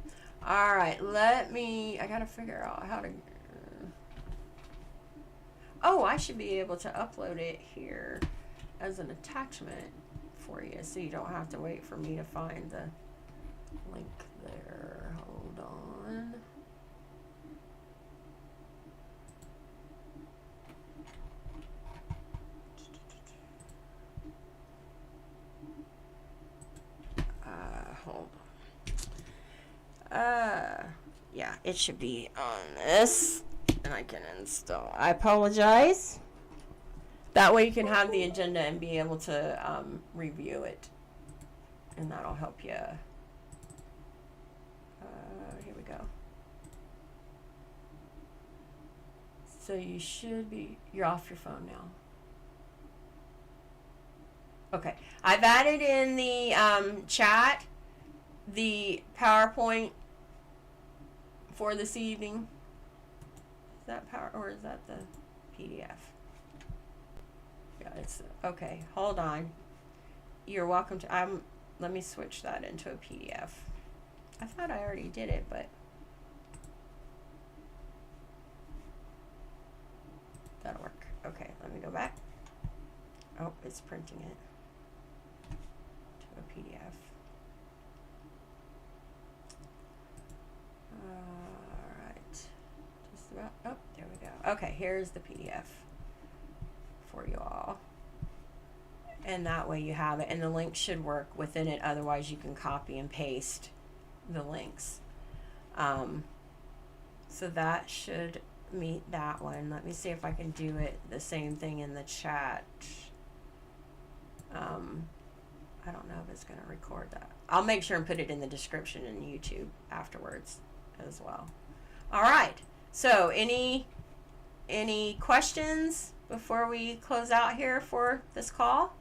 All right, I gotta figure out how to, oh, I should be able to upload it here as an attachment for you, so you don't have to wait for me to find the link there. Hold on. Hold on. Yeah, it should be on this, and I can install. I apologize. That way you can have the agenda and be able to review it, and that'll help you. Here we go. So you're off your phone now. Okay, I've added in the chat the PowerPoint for this evening. Is that or is that the PDF? Yeah, it's okay. Hold on. You're welcome to. Let me switch that into a PDF. I thought I already did it, but that'll work. Okay, let me go back. Oh, it's printing it to a PDF. Alright. Just about. Oh, there we go. Okay, here's the PDF for you all. And that way you have it. And the link should work within it. Otherwise, you can copy and paste the links. So that should meet that one. Let me see if I can do it the same thing in the chat. I don't know if it's going to record that. I'll make sure and put it in the description in YouTube afterwards as well. All right. So any questions before we close out here for this call?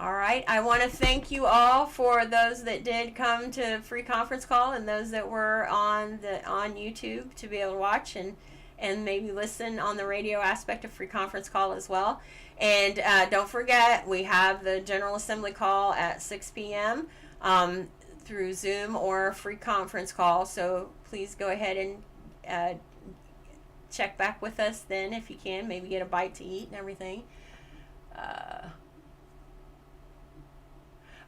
All right. I want to thank you all for those that did come to free conference call and those that were on YouTube to be able to watch and maybe listen on the radio aspect of free conference call as well. And don't forget, we have the General Assembly call at 6 p.m. Through Zoom or free conference call. So please go ahead and check back with us then if you can. Maybe get a bite to eat and everything.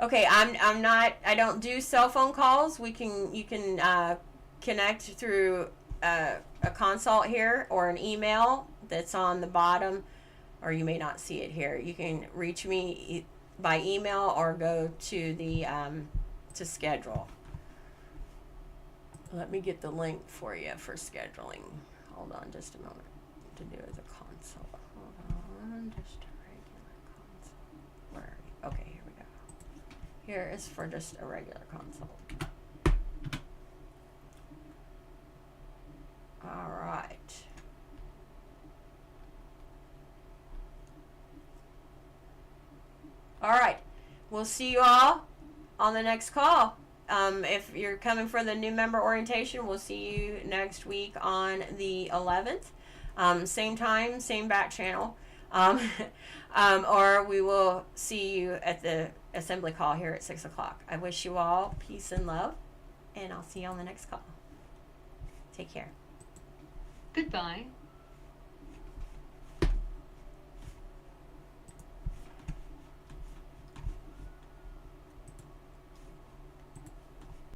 Okay, I don't do cell phone calls. You can connect through a consult here or an email that's on the bottom, or you may not see it here. You can reach me by email or go to the to schedule. Let me get the link for you for scheduling. Hold on just a moment to do as a consult. Hold on, just a regular consult. Where are you? Okay, here we go. Here is for just a regular consult. All right. All right. We'll see you all on the next call. If you're coming for the new member orientation, we'll see you next week on the 11th. Same time, same back channel. Or we will see you at the assembly call here at 6 o'clock. I wish you all peace and love, and I'll see you on the next call. Take care. Goodbye.